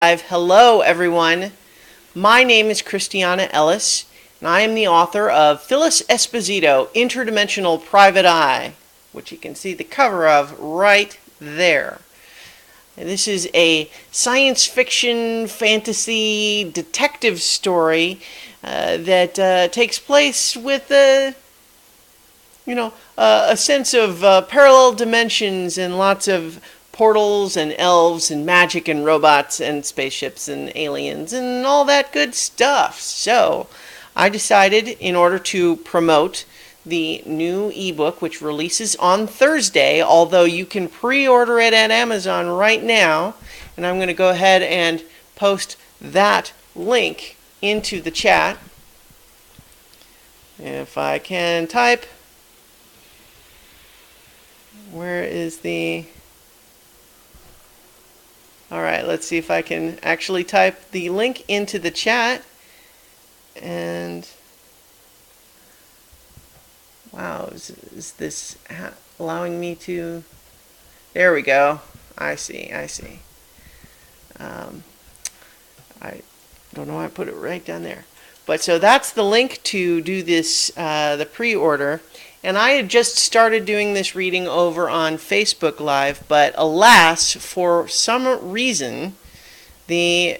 Hello, everyone. My name is Christiana Ellis, and I am the author of Phyllis Esposito, Interdimensional Private Eye, which you can see the cover of right there. And this is a science fiction, fantasy, detective story that takes place with a sense of parallel dimensions and lots of portals and elves and magic and robots and spaceships and aliens and all that good stuff. So I decided, in order to promote the new ebook, which releases on Thursday, although you can pre-order it at Amazon right now, and I'm going to go ahead and post that link into the chat. If I can type, where is the... Alright, let's see if I can actually type the link into the chat. And wow, is this allowing me to... There we go. I see. I don't know why I put it right down there. But so that's the link to do this, the pre-order. And I had just started doing this reading over on Facebook Live, but alas, for some reason, the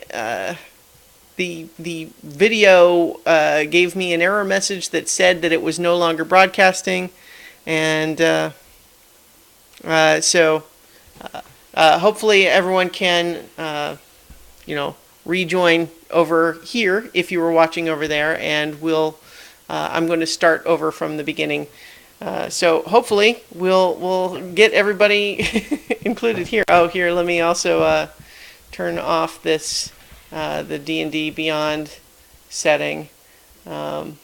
video gave me an error message that said that it was no longer broadcasting, and so hopefully everyone can rejoin over here if you were watching over there, and I'm going to start over from the beginning. So hopefully we'll get everybody included here. Oh, here, let me also turn off this the D&D Beyond setting. All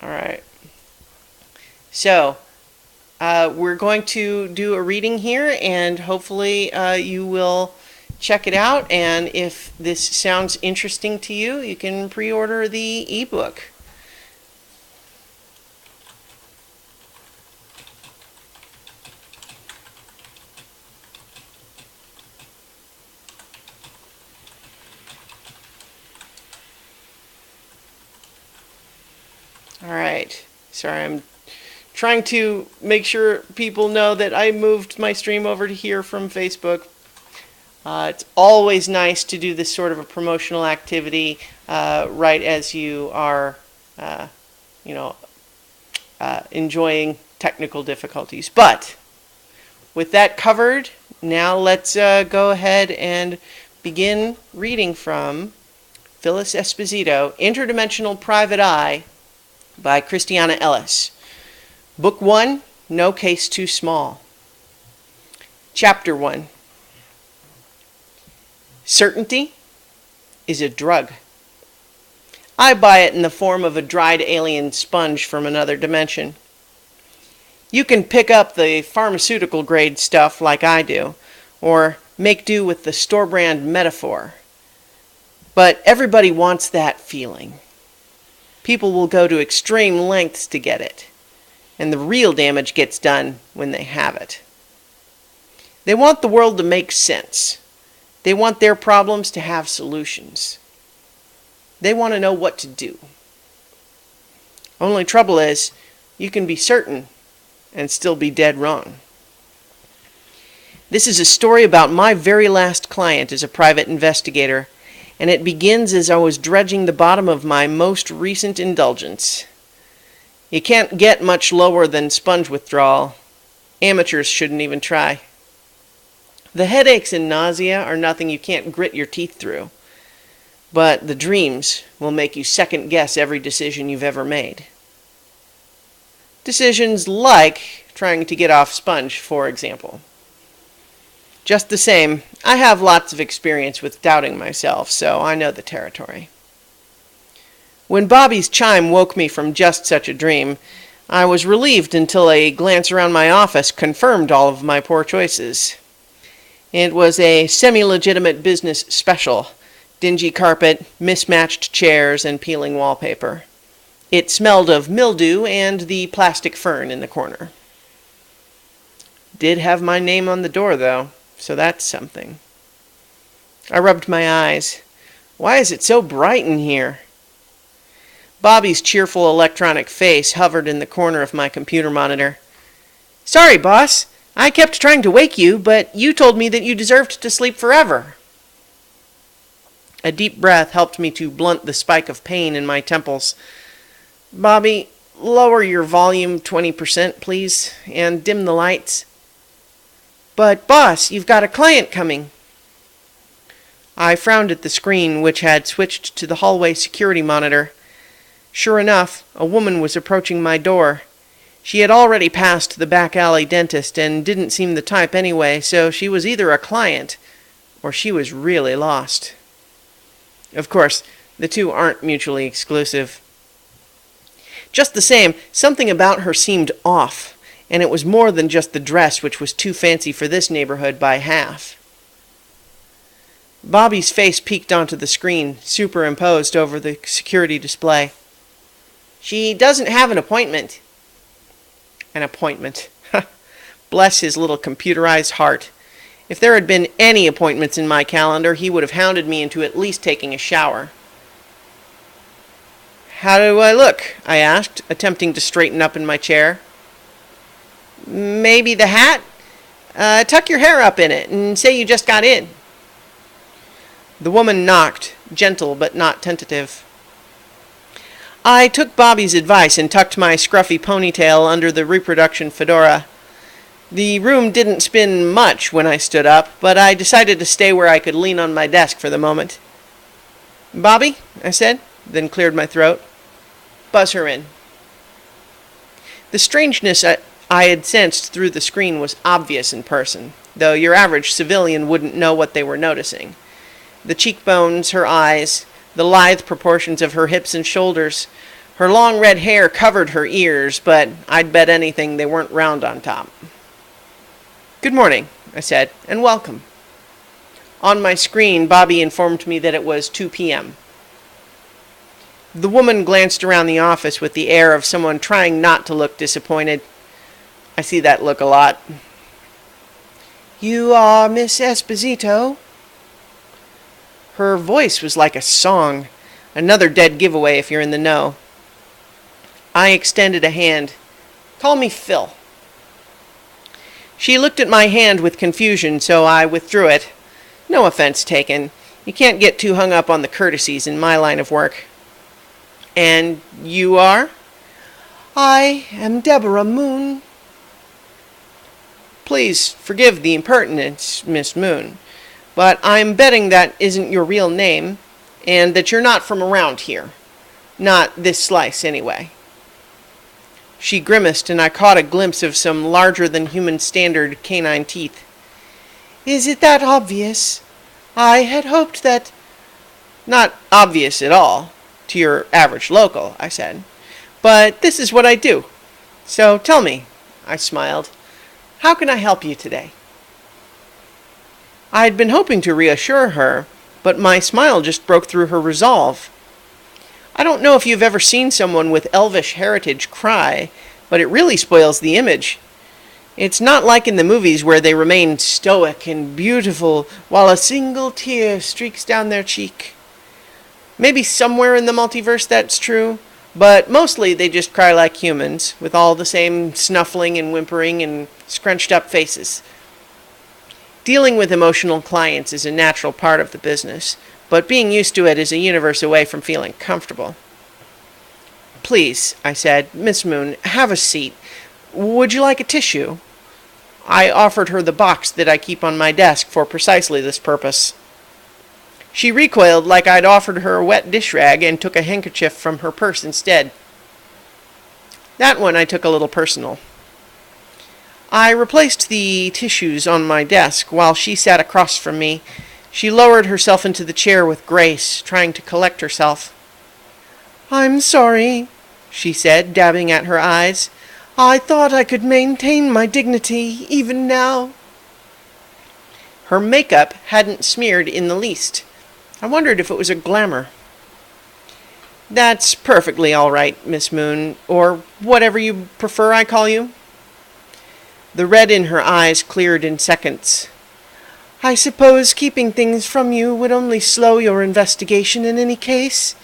right. So we're going to do a reading here, and hopefully you will check it out. And if this sounds interesting to you, you can pre-order the ebook. Alright, sorry, I'm trying to make sure people know that I moved my stream over to here from Facebook. It's always nice to do this sort of a promotional activity right as you are, enjoying technical difficulties. But with that covered, now let's go ahead and begin reading from Phyllis Esposito, Interdimensional Private Eye, by Christiana Ellis. Book 1, No Case Too Small. Chapter 1. Certainty is a drug. I buy it in the form of a dried alien sponge from another dimension. You can pick up the pharmaceutical grade stuff like I do, or make do with the store brand metaphor. But everybody wants that feeling. People will go to extreme lengths to get it, and the real damage gets done when they have it. They want the world to make sense. They want their problems to have solutions. They want to know what to do. Only trouble is, you can be certain and still be dead wrong. This is a story about my very last client as a private investigator, and it begins as I was dredging the bottom of my most recent indulgence. You can't get much lower than sponge withdrawal. Amateurs shouldn't even try. The headaches and nausea are nothing you can't grit your teeth through, but the dreams will make you second guess every decision you've ever made. Decisions like trying to get off sponge, for example. Just the same, I have lots of experience with doubting myself, so I know the territory. When Bobby's chime woke me from just such a dream, I was relieved until a glance around my office confirmed all of my poor choices. It was a semi-legitimate business special: dingy carpet, mismatched chairs, and peeling wallpaper. It smelled of mildew and the plastic fern in the corner. Did have my name on the door, though, so that's something. I rubbed my eyes. Why is it so bright in here? Bobby's cheerful electronic face hovered in the corner of my computer monitor. Sorry, boss. I kept trying to wake you, but you told me that you deserved to sleep forever. A deep breath helped me to blunt the spike of pain in my temples. Bobby, lower your volume 20%, please, and dim the lights. But, boss, you've got a client coming. I frowned at the screen, which had switched to the hallway security monitor. Sure enough, a woman was approaching my door. She had already passed the back alley dentist and didn't seem the type anyway, so she was either a client or she was really lost. Of course, the two aren't mutually exclusive. Just the same, something about her seemed off, and it was more than just the dress, which was too fancy for this neighborhood by half. Bobby's face peeked onto the screen, superimposed over the security display. She doesn't have an appointment. An appointment. Bless his little computerized heart. If there had been any appointments in my calendar, he would have hounded me into at least taking a shower. How do I look? I asked, attempting to straighten up in my chair. Maybe the hat? Tuck your hair up in it and say you just got in. The woman knocked, gentle but not tentative. I took Bobby's advice and tucked my scruffy ponytail under the reproduction fedora. The room didn't spin much when I stood up, but I decided to stay where I could lean on my desk for the moment. Bobby, I said, then cleared my throat. Buzz her in. The strangeness I had sensed through the screen was obvious in person, though your average civilian wouldn't know what they were noticing. The cheekbones, her eyes, the lithe proportions of her hips and shoulders. Her long red hair covered her ears, but I'd bet anything they weren't round on top. Good morning, I said, and welcome. On my screen, Bobby informed me that it was 2 p.m. The woman glanced around the office with the air of someone trying not to look disappointed. I see that look a lot. You are Miss Esposito? Her voice was like a song. Another dead giveaway if you're in the know. I extended a hand. Call me Phil. She looked at my hand with confusion, so I withdrew it. No offense taken. You can't get too hung up on the courtesies in my line of work. And you are? I am Deborah Moon. Please forgive the impertinence, Miss Moon, but I'm betting that isn't your real name, and that you're not from around here. Not this slice, anyway. She grimaced, and I caught a glimpse of some larger-than-human standard canine teeth. Is it that obvious? I had hoped that... Not obvious at all, to your average local, I said. But this is what I do. So tell me, I smiled, how can I help you today? I had been hoping to reassure her, but my smile just broke through her resolve. I don't know if you've ever seen someone with elvish heritage cry, but it really spoils the image. It's not like in the movies where they remain stoic and beautiful while a single tear streaks down their cheek. Maybe somewhere in the multiverse that's true, but mostly they just cry like humans, with all the same snuffling and whimpering and scrunched up faces. Dealing with emotional clients is a natural part of the business, but being used to it is a universe away from feeling comfortable. Please, I said, Miss Moon, have a seat. Would you like a tissue? I offered her the box that I keep on my desk for precisely this purpose. She recoiled like I'd offered her a wet dish rag and took a handkerchief from her purse instead. That one I took a little personal. I replaced the tissues on my desk while she sat across from me. She lowered herself into the chair with grace, trying to collect herself. I'm sorry, she said, dabbing at her eyes. I thought I could maintain my dignity even now. Her makeup hadn't smeared in the least. I wondered if it was a glamour. That's perfectly all right, Miss Moon, or whatever you prefer I call you. The red in her eyes cleared in seconds. I suppose keeping things from you would only slow your investigation in any case.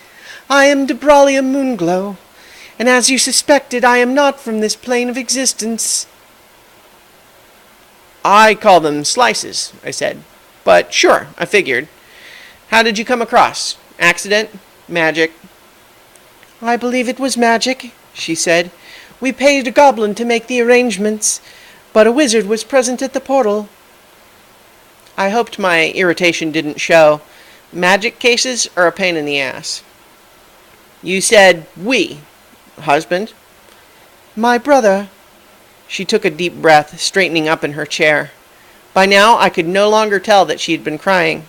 I am Debralia Moonglow, and as you suspected, I am not from this plane of existence. I call them slices, I said. But sure, I figured. How did you come across? Accident? Magic? I believe it was magic, she said. We paid a goblin to make the arrangements, but a wizard was present at the portal. I hoped my irritation didn't show. Magic cases are a pain in the ass. You said we. Husband? My brother. She took a deep breath, straightening up in her chair. By now I could no longer tell that she had been crying.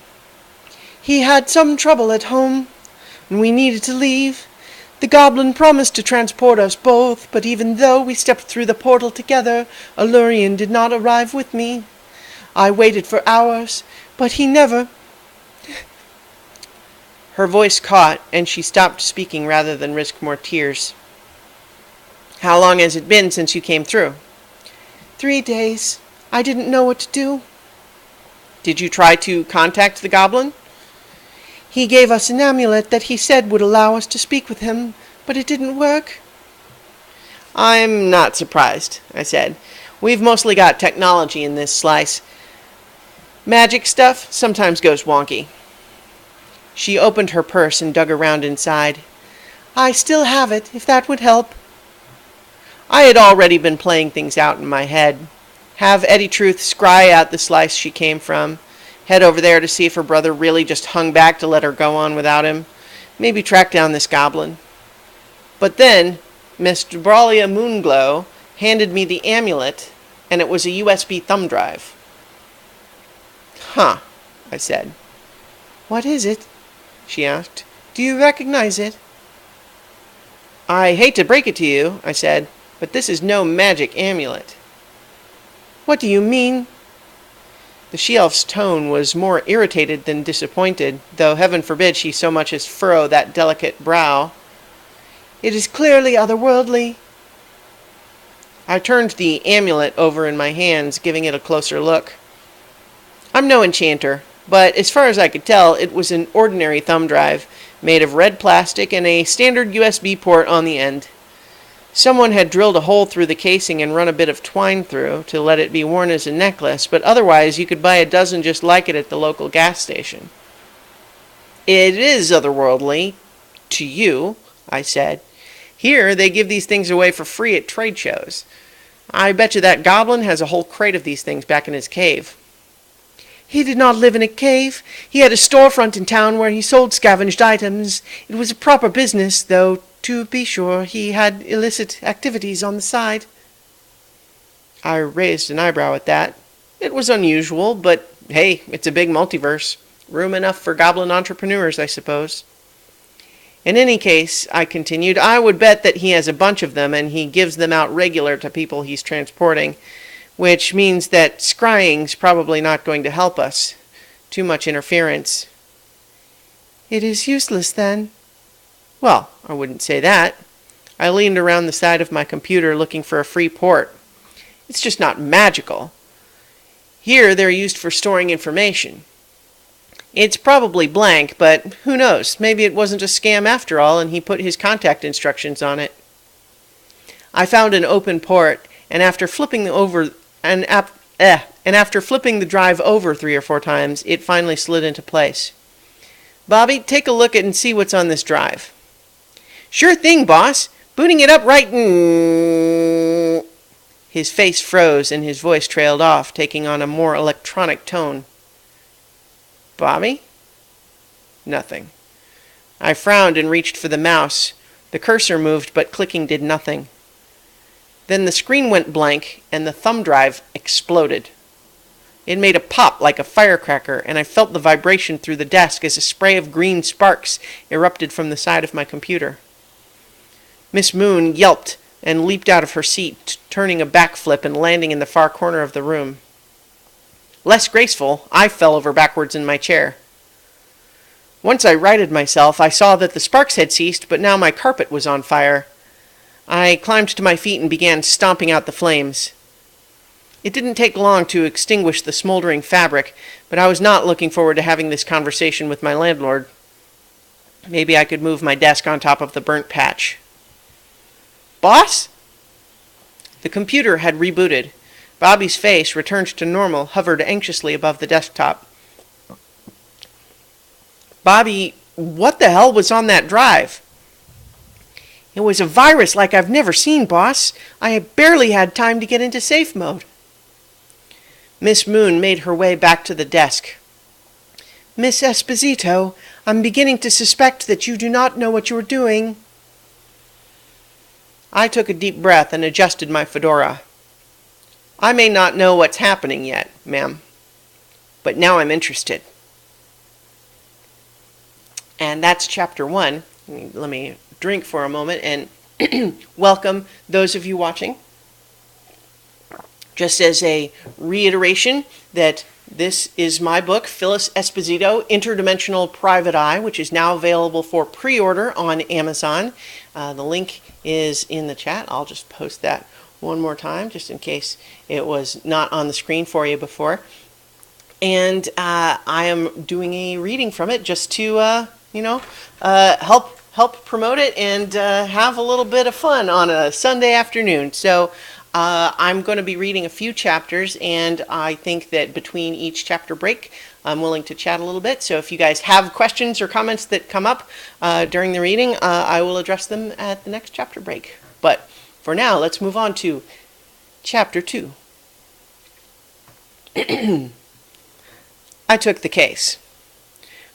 He had some trouble at home, and we needed to leave. The goblin promised to transport us both, but even though we stepped through the portal together, Allurian did not arrive with me. I waited for hours, but he never... Her voice caught, and she stopped speaking rather than risk more tears. How long has it been since you came through? 3 days. I didn't know what to do. Did you try to contact the goblin? He gave us an amulet that he said would allow us to speak with him, but it didn't work. I'm not surprised, I said. We've mostly got technology in this slice. Magic stuff sometimes goes wonky. She opened her purse and dug around inside. I still have it, if that would help. I had already been playing things out in my head. Have Eddie Truth scry out the slice she came from. Head over there to see if her brother really just hung back to let her go on without him. Maybe track down this goblin. But then, Miss Debralia Moonglow handed me the amulet, and it was a USB thumb drive. Huh, I said. What is it? She asked. Do you recognize it? I hate to break it to you, I said, but this is no magic amulet. What do you mean? The she-elf's tone was more irritated than disappointed, though heaven forbid she so much as furrow that delicate brow. It is clearly otherworldly. I turned the amulet over in my hands, giving it a closer look. I'm no enchanter, but as far as I could tell, it was an ordinary thumb drive, made of red plastic and a standard USB port on the end. Someone had drilled a hole through the casing and run a bit of twine through to let it be worn as a necklace, but otherwise you could buy a dozen just like it at the local gas station. It is otherworldly, to you, I said. Here they give these things away for free at trade shows. I bet you that goblin has a whole crate of these things back in his cave. He did not live in a cave. He had a storefront in town where he sold scavenged items. It was a proper business, though, to be sure, he had illicit activities on the side. I raised an eyebrow at that. It was unusual, but hey, it's a big multiverse. Room enough for goblin entrepreneurs, I suppose. In any case, I continued, I would bet that he has a bunch of them and he gives them out regular to people he's transporting, which means that scrying's probably not going to help us. Too much interference. It is useless, then. Well, I wouldn't say that. I leaned around the side of my computer looking for a free port. It's just not magical. Here they're used for storing information. It's probably blank, but who knows? Maybe it wasn't a scam after all and he put his contact instructions on it. I found an open port, and after flipping the drive over 3 or 4 times, it finally slid into place. Bobby, take a look at and see what's on this drive. Sure thing, boss. Booting it up right n... His face froze and his voice trailed off, taking on a more electronic tone. Bobby? Nothing. I frowned and reached for the mouse. The cursor moved, but clicking did nothing. Then the screen went blank, and the thumb drive exploded. It made a pop like a firecracker, and I felt the vibration through the desk as a spray of green sparks erupted from the side of my computer. Miss Moon yelped and leaped out of her seat, turning a backflip and landing in the far corner of the room. Less graceful, I fell over backwards in my chair. Once I righted myself, I saw that the sparks had ceased, but now my carpet was on fire. I climbed to my feet and began stomping out the flames. It didn't take long to extinguish the smoldering fabric, but I was not looking forward to having this conversation with my landlord. Maybe I could move my desk on top of the burnt patch. Boss? The computer had rebooted. Bobby's face, returned to normal, hovered anxiously above the desktop. Bobby, what the hell was on that drive? It was a virus like I've never seen, boss. I barely had time to get into safe mode. Miss Moon made her way back to the desk. Miss Esposito, I'm beginning to suspect that you do not know what you are doing. I took a deep breath and adjusted my fedora. I may not know what's happening yet, ma'am, but now I'm interested. And that's chapter 1. Let me drink for a moment and welcome those of you watching. Just as a reiteration that this is my book, Phyllis Esposito, Interdimensional Private Eye, which is now available for pre-order on Amazon. The link is in the chat. I'll just post that one more time, just in case it was not on the screen for you before. And I am doing a reading from it just to, help promote it and have a little bit of fun on a Sunday afternoon. So I'm going to be reading a few chapters, and I think that between each chapter break, I'm willing to chat a little bit. So if you guys have questions or comments that come up during the reading, I will address them at the next chapter break. But for now, let's move on to chapter 2. I took the case.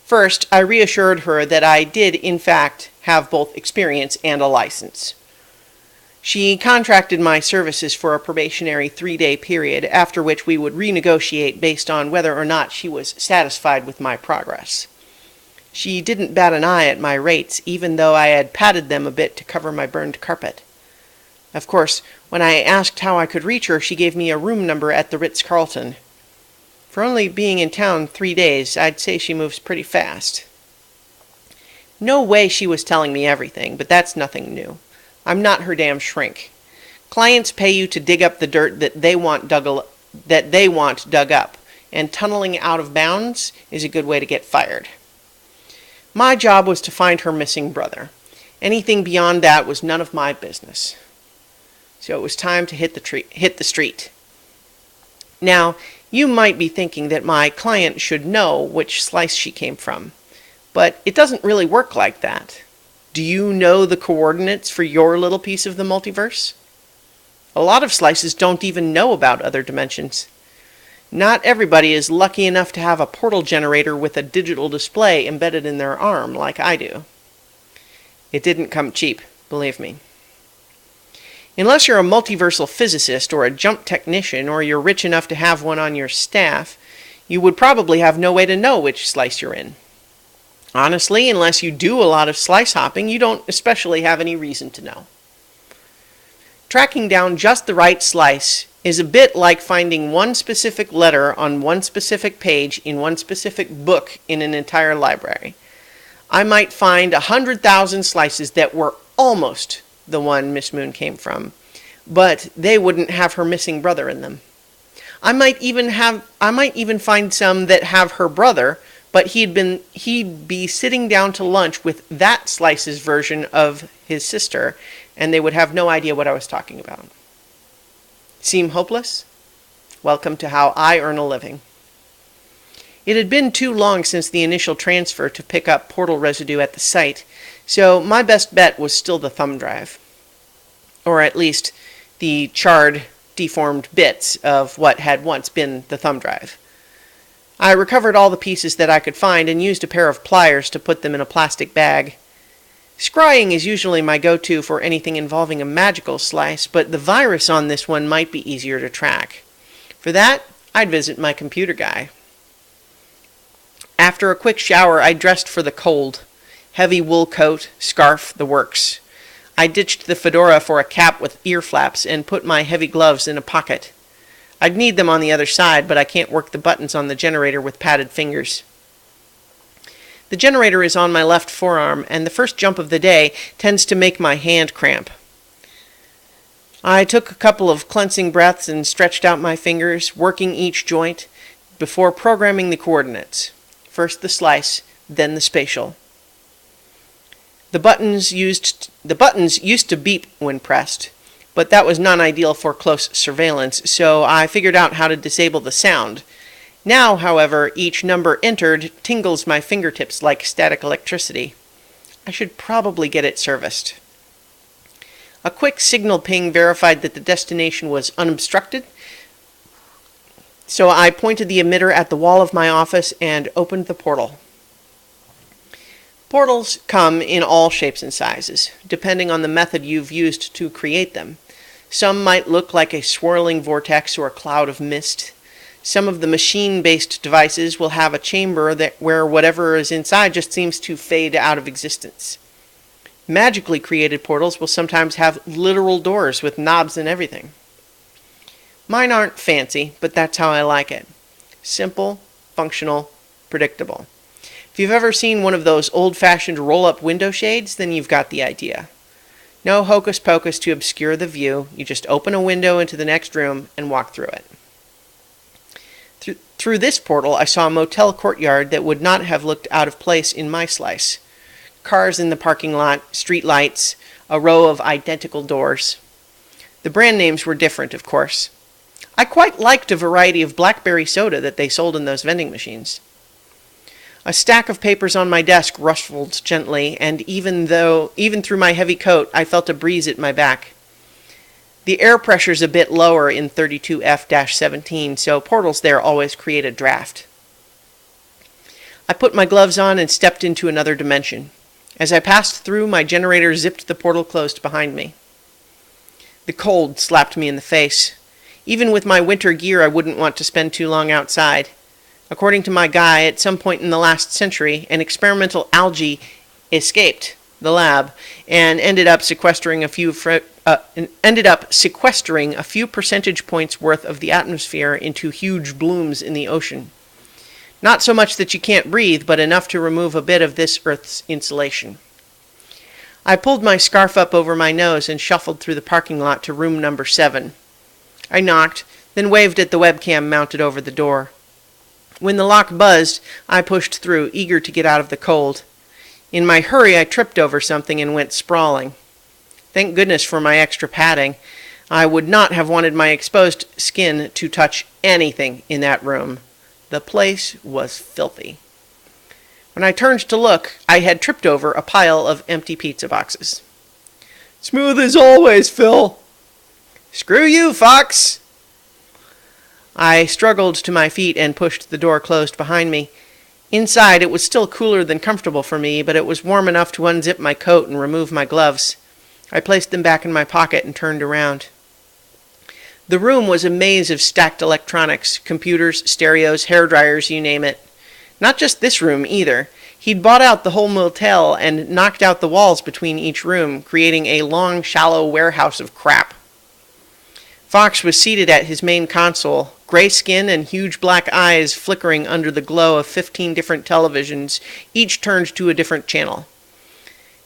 First, I reassured her that I did, in fact, have both experience and a license. She contracted my services for a probationary 3-day period, after which we would renegotiate based on whether or not she was satisfied with my progress. She didn't bat an eye at my rates, even though I had padded them a bit to cover my burned carpet. Of course, when I asked how I could reach her, she gave me a room number at the Ritz-Carlton. For only being in town 3 days, I'd say she moves pretty fast. No way she was telling me everything, but that's nothing new. I'm not her damn shrink. Clients pay you to dig up the dirt that they want dug up, and tunneling out of bounds is a good way to get fired. My job was to find her missing brother. Anything beyond that was none of my business. So it was time to hit the street. Now, you might be thinking that my client should know which slice she came from, but it doesn't really work like that. Do you know the coordinates for your little piece of the multiverse? A lot of slices don't even know about other dimensions. Not everybody is lucky enough to have a portal generator with a digital display embedded in their arm like I do. It didn't come cheap, believe me. Unless you're a multiversal physicist or a jump technician, or you're rich enough to have one on your staff, you would probably have no way to know which slice you're in. Honestly, unless you do a lot of slice hopping, you don't especially have any reason to know. Tracking down just the right slice is a bit like finding one specific letter on one specific page in one specific book in an entire library. I might find 100,000 slices that were almost the one Miss Moon came from, but they wouldn't have her missing brother in them. I might even find some that have her brother, but he'd be sitting down to lunch with that slice's version of his sister, and they would have no idea what I was talking about. Seem hopeless? Welcome to how I earn a living. It had been too long since the initial transfer to pick up portal residue at the site, so my best bet was still the thumb drive. Or at least the charred, deformed bits of what had once been the thumb drive. I recovered all the pieces that I could find and used a pair of pliers to put them in a plastic bag. Scrying is usually my go-to for anything involving a magical slice, but the virus on this one might be easier to track. For that, I'd visit my computer guy. After a quick shower, I dressed for the cold. Heavy wool coat, scarf, the works. I ditched the fedora for a cap with ear flaps and put my heavy gloves in a pocket. I'd need them on the other side, but I can't work the buttons on the generator with padded fingers. The generator is on my left forearm, and the first jump of the day tends to make my hand cramp. I took a couple of cleansing breaths and stretched out my fingers, working each joint, before programming the coordinates. First the slice, then the spatial. The buttons used to beep when pressed, but that was non-ideal for close surveillance, so I figured out how to disable the sound. Now, however, each number entered tingles my fingertips like static electricity. I should probably get it serviced. A quick signal ping verified that the destination was unobstructed, so I pointed the emitter at the wall of my office and opened the portal. Portals come in all shapes and sizes, depending on the method you've used to create them. Some might look like a swirling vortex or a cloud of mist. Some of the machine-based devices will have a chamber where whatever is inside just seems to fade out of existence. Magically created portals will sometimes have literal doors with knobs and everything. Mine aren't fancy, but that's how I like it. Simple, functional, predictable. If you've ever seen one of those old-fashioned roll-up window shades, then you've got the idea. No hocus pocus to obscure the view. You just open a window into the next room and walk through it. Through this portal, I saw a motel courtyard that would not have looked out of place in my slice. Cars in the parking lot, street lights, a row of identical doors. The brand names were different, of course. I quite liked a variety of blackberry soda that they sold in those vending machines. A stack of papers on my desk rustled gently, and even through my heavy coat, I felt a breeze at my back. The air pressure's a bit lower in 32F-17, so portals there always create a draft. I put my gloves on and stepped into another dimension. As I passed through, my generator zipped the portal closed behind me. The cold slapped me in the face. Even with my winter gear, I wouldn't want to spend too long outside. According to my guy, at some point in the last century, an experimental algae escaped the lab and ended up sequestering a few percentage points worth of the atmosphere into huge blooms in the ocean. Not so much that you can't breathe, but enough to remove a bit of this Earth's insulation. I pulled my scarf up over my nose and shuffled through the parking lot to room number 7. I knocked, then waved at the webcam mounted over the door. When the lock buzzed, I pushed through, eager to get out of the cold. In my hurry, I tripped over something and went sprawling. Thank goodness for my extra padding. I would not have wanted my exposed skin to touch anything in that room. The place was filthy. When I turned to look, I had tripped over a pile of empty pizza boxes. "Smooth as always, Phil." "Screw you, Fox." I struggled to my feet and pushed the door closed behind me. Inside, it was still cooler than comfortable for me, but it was warm enough to unzip my coat and remove my gloves. I placed them back in my pocket and turned around. The room was a maze of stacked electronics, computers, stereos, hairdryers, you name it. Not just this room, either. He'd bought out the whole motel and knocked out the walls between each room, creating a long, shallow warehouse of crap. Fox was seated at his main console, gray skin and huge black eyes flickering under the glow of 15 different televisions, each turned to a different channel.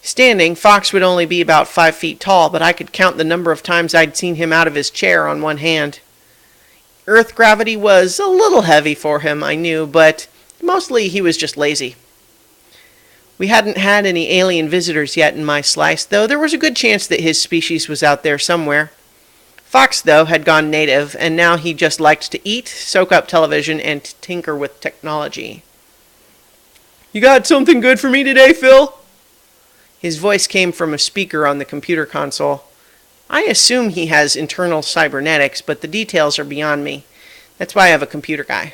Standing, Fox would only be about 5 feet tall, but I could count the number of times I'd seen him out of his chair on one hand. Earth gravity was a little heavy for him, I knew, but mostly he was just lazy. We hadn't had any alien visitors yet in my slice, though there was a good chance that his species was out there somewhere. Fox, though, had gone native, and now he just liked to eat, soak up television, and tinker with technology. "You got something good for me today, Phil?" His voice came from a speaker on the computer console. I assume he has internal cybernetics, but the details are beyond me. That's why I have a computer guy.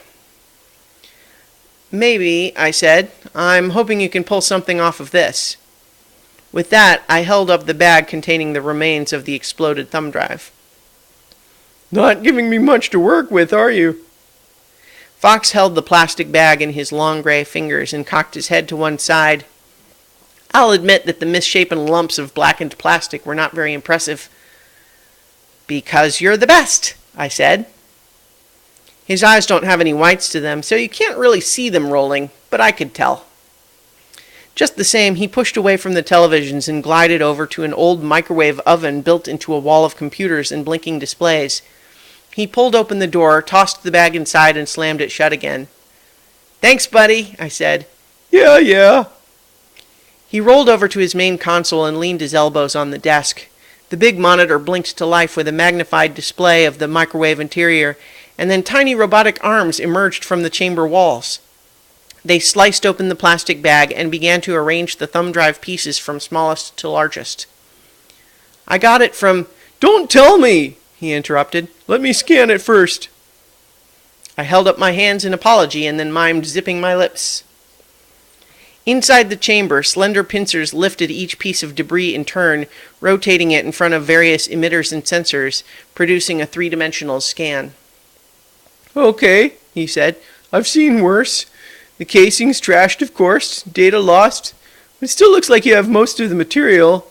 "Maybe," I said. "I'm hoping you can pull something off of this." With that, I held up the bag containing the remains of the exploded thumb drive. "Not giving me much to work with, are you?" Fox held the plastic bag in his long gray fingers and cocked his head to one side. I'll admit that the misshapen lumps of blackened plastic were not very impressive. "Because you're the best," I said. His eyes don't have any whites to them, so you can't really see them rolling, but I could tell. Just the same, he pushed away from the televisions and glided over to an old microwave oven built into a wall of computers and blinking displays. He pulled open the door, tossed the bag inside, and slammed it shut again. "Thanks, buddy," I said. Yeah. He rolled over to his main console and leaned his elbows on the desk. The big monitor blinked to life with a magnified display of the microwave interior, and then tiny robotic arms emerged from the chamber walls. They sliced open the plastic bag and began to arrange the thumb drive pieces from smallest to largest. "I got it from—" "Don't tell me," he interrupted. "Let me scan it first." I held up my hands in apology and then mimed zipping my lips. Inside the chamber, slender pincers lifted each piece of debris in turn, rotating it in front of various emitters and sensors, producing a three-dimensional scan. "Okay," he said. "I've seen worse. The casing's trashed, of course, data lost. But it still looks like you have most of the material."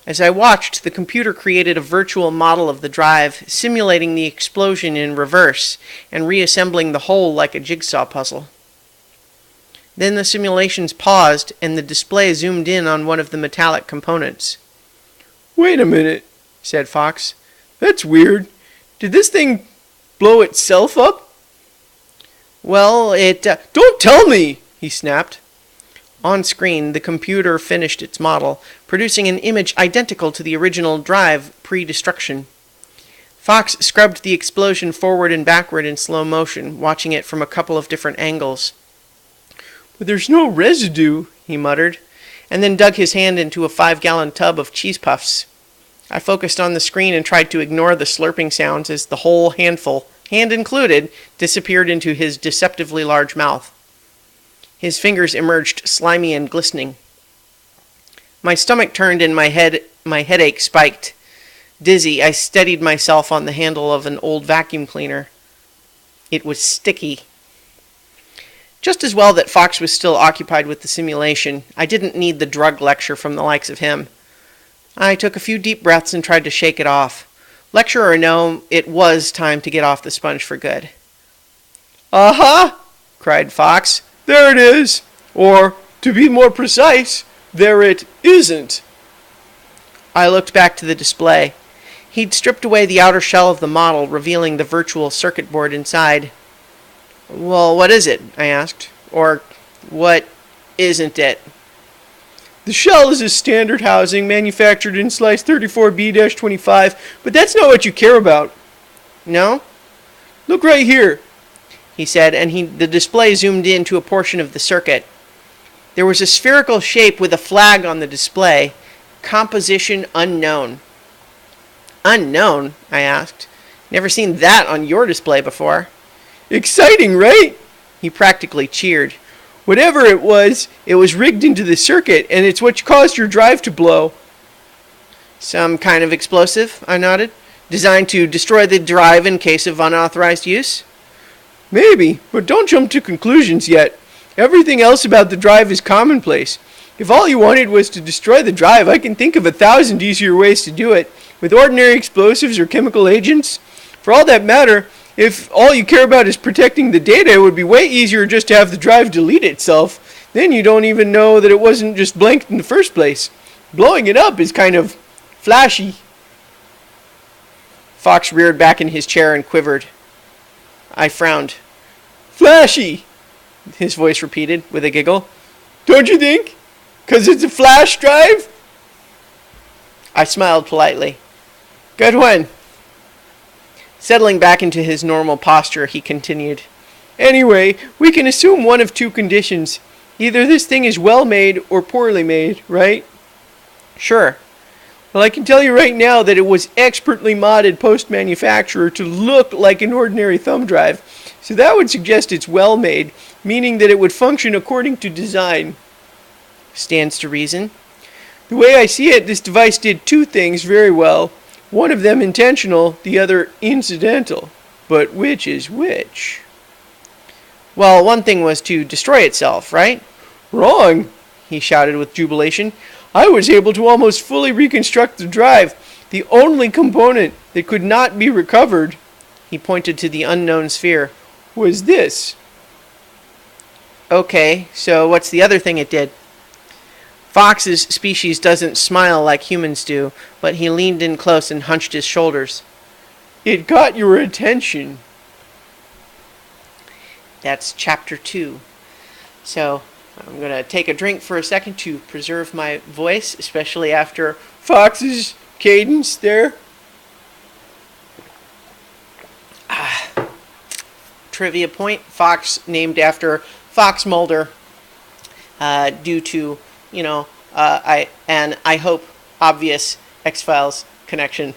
As I watched, the computer created a virtual model of the drive, simulating the explosion in reverse and reassembling the whole like a jigsaw puzzle. Then the simulations paused, and the display zoomed in on one of the metallic components. "Wait a minute," said Fox. "That's weird. Did this thing blow itself up?" "Well, Don't tell me!" he snapped. On screen, the computer finished its model, producing an image identical to the original drive pre-destruction. Fox scrubbed the explosion forward and backward in slow motion, watching it from a couple of different angles. "But there's no residue," he muttered, and then dug his hand into a 5-gallon tub of cheese puffs. I focused on the screen and tried to ignore the slurping sounds as the whole handful, hand included, disappeared into his deceptively large mouth. His fingers emerged slimy and glistening. My stomach turned and my headache spiked. Dizzy, I steadied myself on the handle of an old vacuum cleaner. It was sticky. Just as well that Fox was still occupied with the simulation. I didn't need the drug lecture from the likes of him. I took a few deep breaths and tried to shake it off. Lecture or no, it was time to get off the sponge for good. "Aha!" cried Fox. "There it is. Or, to be more precise, there it isn't." I looked back to the display. He'd stripped away the outer shell of the model, revealing the virtual circuit board inside. "Well, what is it?" I asked. "Or, what isn't it?" "The shell is a standard housing manufactured in slice 34B-25, but that's not what you care about." "No?" "Look right here," he said, and the display zoomed in to a portion of the circuit. There was a spherical shape with a flag on the display. Composition unknown. "Unknown?" I asked. "Never seen that on your display before." "Exciting, right?" He practically cheered. "Whatever it was rigged into the circuit, and it's what caused your drive to blow." "Some kind of explosive?" I nodded. "Designed to destroy the drive in case of unauthorized use?" "Maybe, but don't jump to conclusions yet. Everything else about the drive is commonplace. If all you wanted was to destroy the drive, I can think of 1,000 easier ways to do it, with ordinary explosives or chemical agents. For all that matter, if all you care about is protecting the data, it would be way easier just to have the drive delete itself. Then you don't even know that it wasn't just blanked in the first place. Blowing it up is kind of flashy." Fox reared back in his chair and quivered. I frowned. "Flashy," his voice repeated with a giggle. "Don't you think? 'Cause it's a flash drive?" I smiled politely. "Good one." Settling back into his normal posture, he continued. "Anyway, we can assume one of two conditions. Either this thing is well made or poorly made, right?" "Sure." "Well, I can tell you right now that it was expertly modded post-manufacturer to look like an ordinary thumb drive. So that would suggest it's well made, meaning that it would function according to design." "Stands to reason." "The way I see it, this device did two things very well. One of them intentional, the other incidental. But which is which?" "Well, one thing was to destroy itself, right?" "Wrong," he shouted with jubilation. "I was able to almost fully reconstruct the drive. The only component that could not be recovered," he pointed to the unknown sphere, "was this." "Okay, so what's the other thing it did?" Fox's species doesn't smile like humans do, but he leaned in close and hunched his shoulders. It got your attention. That's chapter 2. So I'm going to take a drink for a second to preserve my voice, especially after Fox's cadence there. Trivia point, Fox named after Fox Mulder, due to, I hope, obvious X-Files connection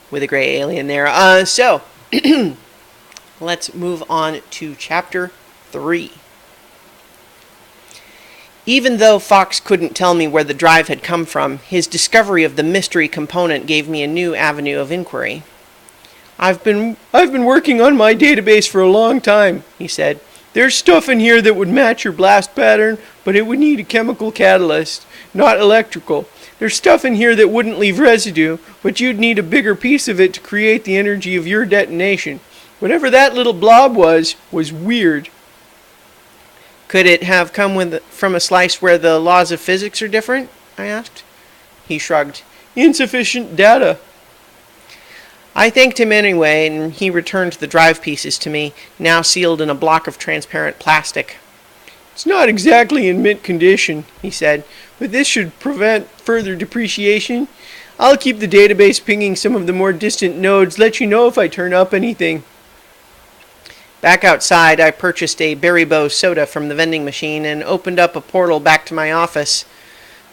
with a gray alien there. So, let's move on to chapter 3. Even though Fox couldn't tell me where the drive had come from, his discovery of the mystery component gave me a new avenue of inquiry. I've been working on my database for a long time, he said. There's stuff in here that would match your blast pattern, but it would need a chemical catalyst, not electrical. There's stuff in here that wouldn't leave residue, but you'd need a bigger piece of it to create the energy of your detonation. Whatever that little blob was weird. Could it have come from a slice where the laws of physics are different? I asked. He shrugged. Insufficient data. I thanked him anyway, and he returned the drive pieces to me, now sealed in a block of transparent plastic. It's not exactly in mint condition, he said, but this should prevent further depreciation. I'll keep the database pinging some of the more distant nodes, let you know if I turn up anything. Back outside, I purchased a Berrybo soda from the vending machine and opened up a portal back to my office.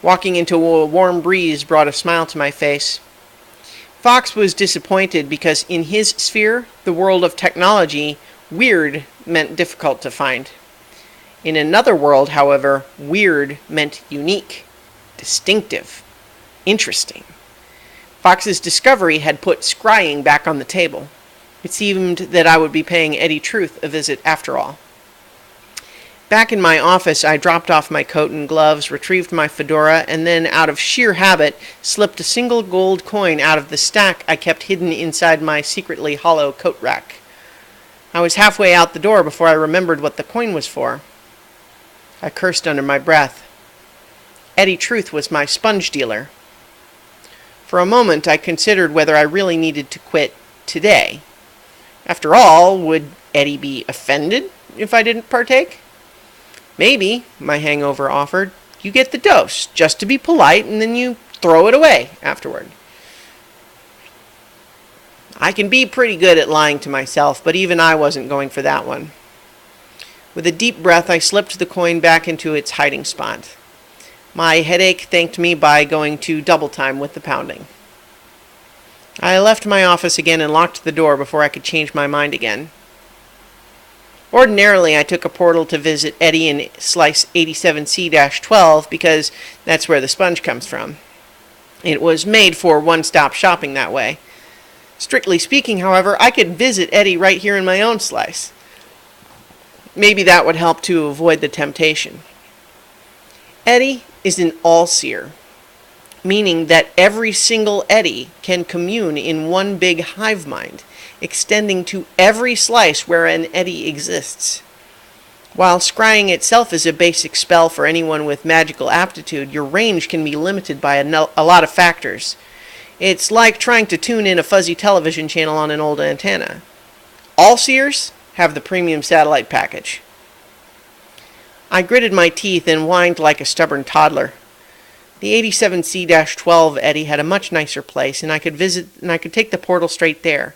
Walking into a warm breeze brought a smile to my face. Fox was disappointed because in his sphere, the world of technology, weird meant difficult to find. In another world, however, weird meant unique, distinctive, interesting. Fox's discovery had put scrying back on the table. It seemed that I would be paying Eddie Truth a visit after all. Back in my office, I dropped off my coat and gloves, retrieved my fedora, and then, out of sheer habit, slipped a single gold coin out of the stack I kept hidden inside my secretly hollow coat rack. I was halfway out the door before I remembered what the coin was for. I cursed under my breath. Eddie Truth was my sponge dealer. For a moment, I considered whether I really needed to quit today. After all, would Eddie be offended if I didn't partake? Maybe, my hangover offered, you get the dose, just to be polite, and then you throw it away afterward. I can be pretty good at lying to myself, but even I wasn't going for that one. With a deep breath, I slipped the coin back into its hiding spot. My headache thanked me by going to double time with the pounding. I left my office again and locked the door before I could change my mind again. Ordinarily, I took a portal to visit Eddie in slice 87C-12 because that's where the sponge comes from. It was made for one-stop shopping that way. Strictly speaking, however, I could visit Eddie right here in my own slice. Maybe that would help to avoid the temptation. Eddie is an all-seer, meaning that every single Eddie can commune in one big hive mind, extending to every slice where an Eddie exists. While scrying itself is a basic spell for anyone with magical aptitude, your range can be limited by a lot of factors. It's like trying to tune in a fuzzy television channel on an old antenna. All seers have the premium satellite package. I gritted my teeth and whined like a stubborn toddler. The 87C-12 Eddie had a much nicer place, and I could take the portal straight there.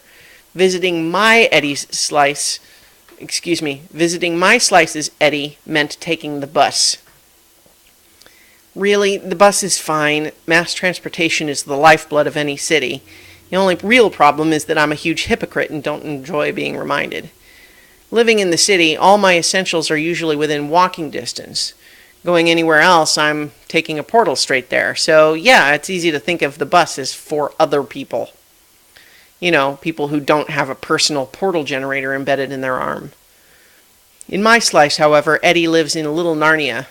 Visiting my slice's Eddie meant taking the bus. Really, the bus is fine. Mass transportation is the lifeblood of any city. The only real problem is that I'm a huge hypocrite and don't enjoy being reminded. Living in the city, all my essentials are usually within walking distance. Going anywhere else, I'm taking a portal straight there. So, yeah, it's easy to think of the bus as for other people. You know, people who don't have a personal portal generator embedded in their arm. In my slice, however, Eddie lives in Little Narnia.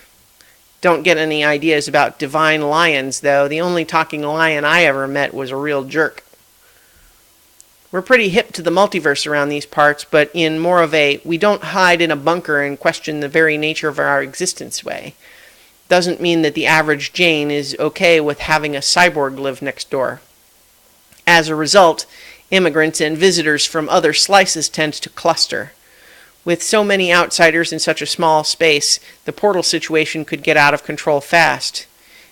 Don't get any ideas about divine lions, though. The only talking lion I ever met was a real jerk. We're pretty hip to the multiverse around these parts, but in more of a we don't hide in a bunker and question the very nature of our existence way. doesn't mean that the average Jane is okay with having a cyborg live next door. As a result, immigrants and visitors from other slices tend to cluster. With so many outsiders in such a small space, the portal situation could get out of control fast.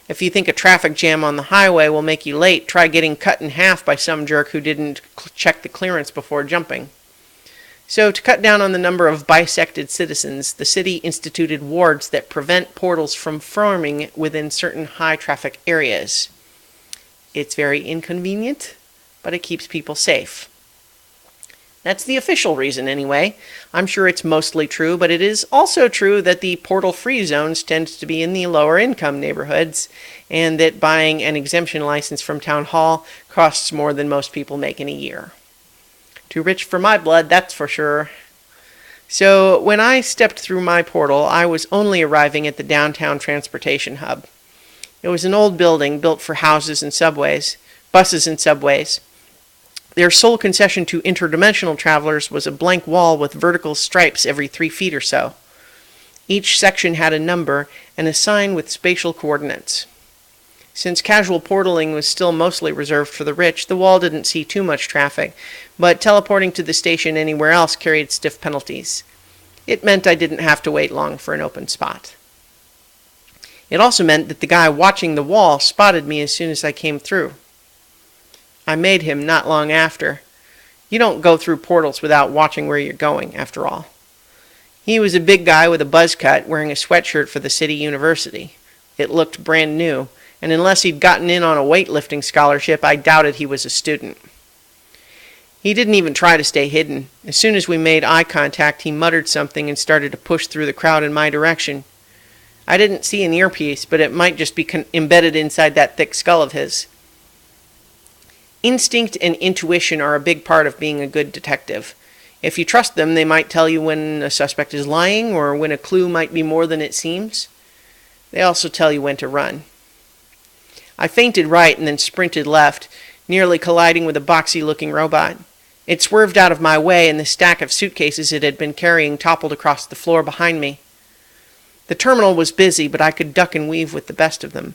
If you think a traffic jam on the highway will make you late, try getting cut in half by some jerk who didn't check the clearance before jumping. So, to cut down on the number of bisected citizens, the city instituted wards that prevent portals from forming within certain high-traffic areas. It's very inconvenient, but it keeps people safe. That's the official reason, anyway. I'm sure it's mostly true, but it is also true that the portal-free zones tend to be in the lower-income neighborhoods, and that buying an exemption license from Town Hall costs more than most people make in a year. Too rich for my blood, that's for sure. So, when I stepped through my portal, I was only arriving at the downtown transportation hub. It was an old building built for buses and subways. Their sole concession to interdimensional travelers was a blank wall with vertical stripes every 3 feet or so. Each section had a number and a sign with spatial coordinates. Since casual portaling was still mostly reserved for the rich, the wall didn't see too much traffic, but teleporting to the station anywhere else carried stiff penalties. It meant I didn't have to wait long for an open spot. It also meant that the guy watching the wall spotted me as soon as I came through. I made him not long after. You don't go through portals without watching where you're going, after all. He was a big guy with a buzz cut, wearing a sweatshirt for the city university. It looked brand new, and unless he'd gotten in on a weightlifting scholarship, I doubted he was a student. He didn't even try to stay hidden. As soon as we made eye contact, he muttered something and started to push through the crowd in my direction. I didn't see an earpiece, but it might just be embedded inside that thick skull of his. Instinct and intuition are a big part of being a good detective. If you trust them, they might tell you when a suspect is lying or when a clue might be more than it seems. They also tell you when to run. I feinted right and then sprinted left, nearly colliding with a boxy-looking robot. It swerved out of my way, and the stack of suitcases it had been carrying toppled across the floor behind me. The terminal was busy, but I could duck and weave with the best of them.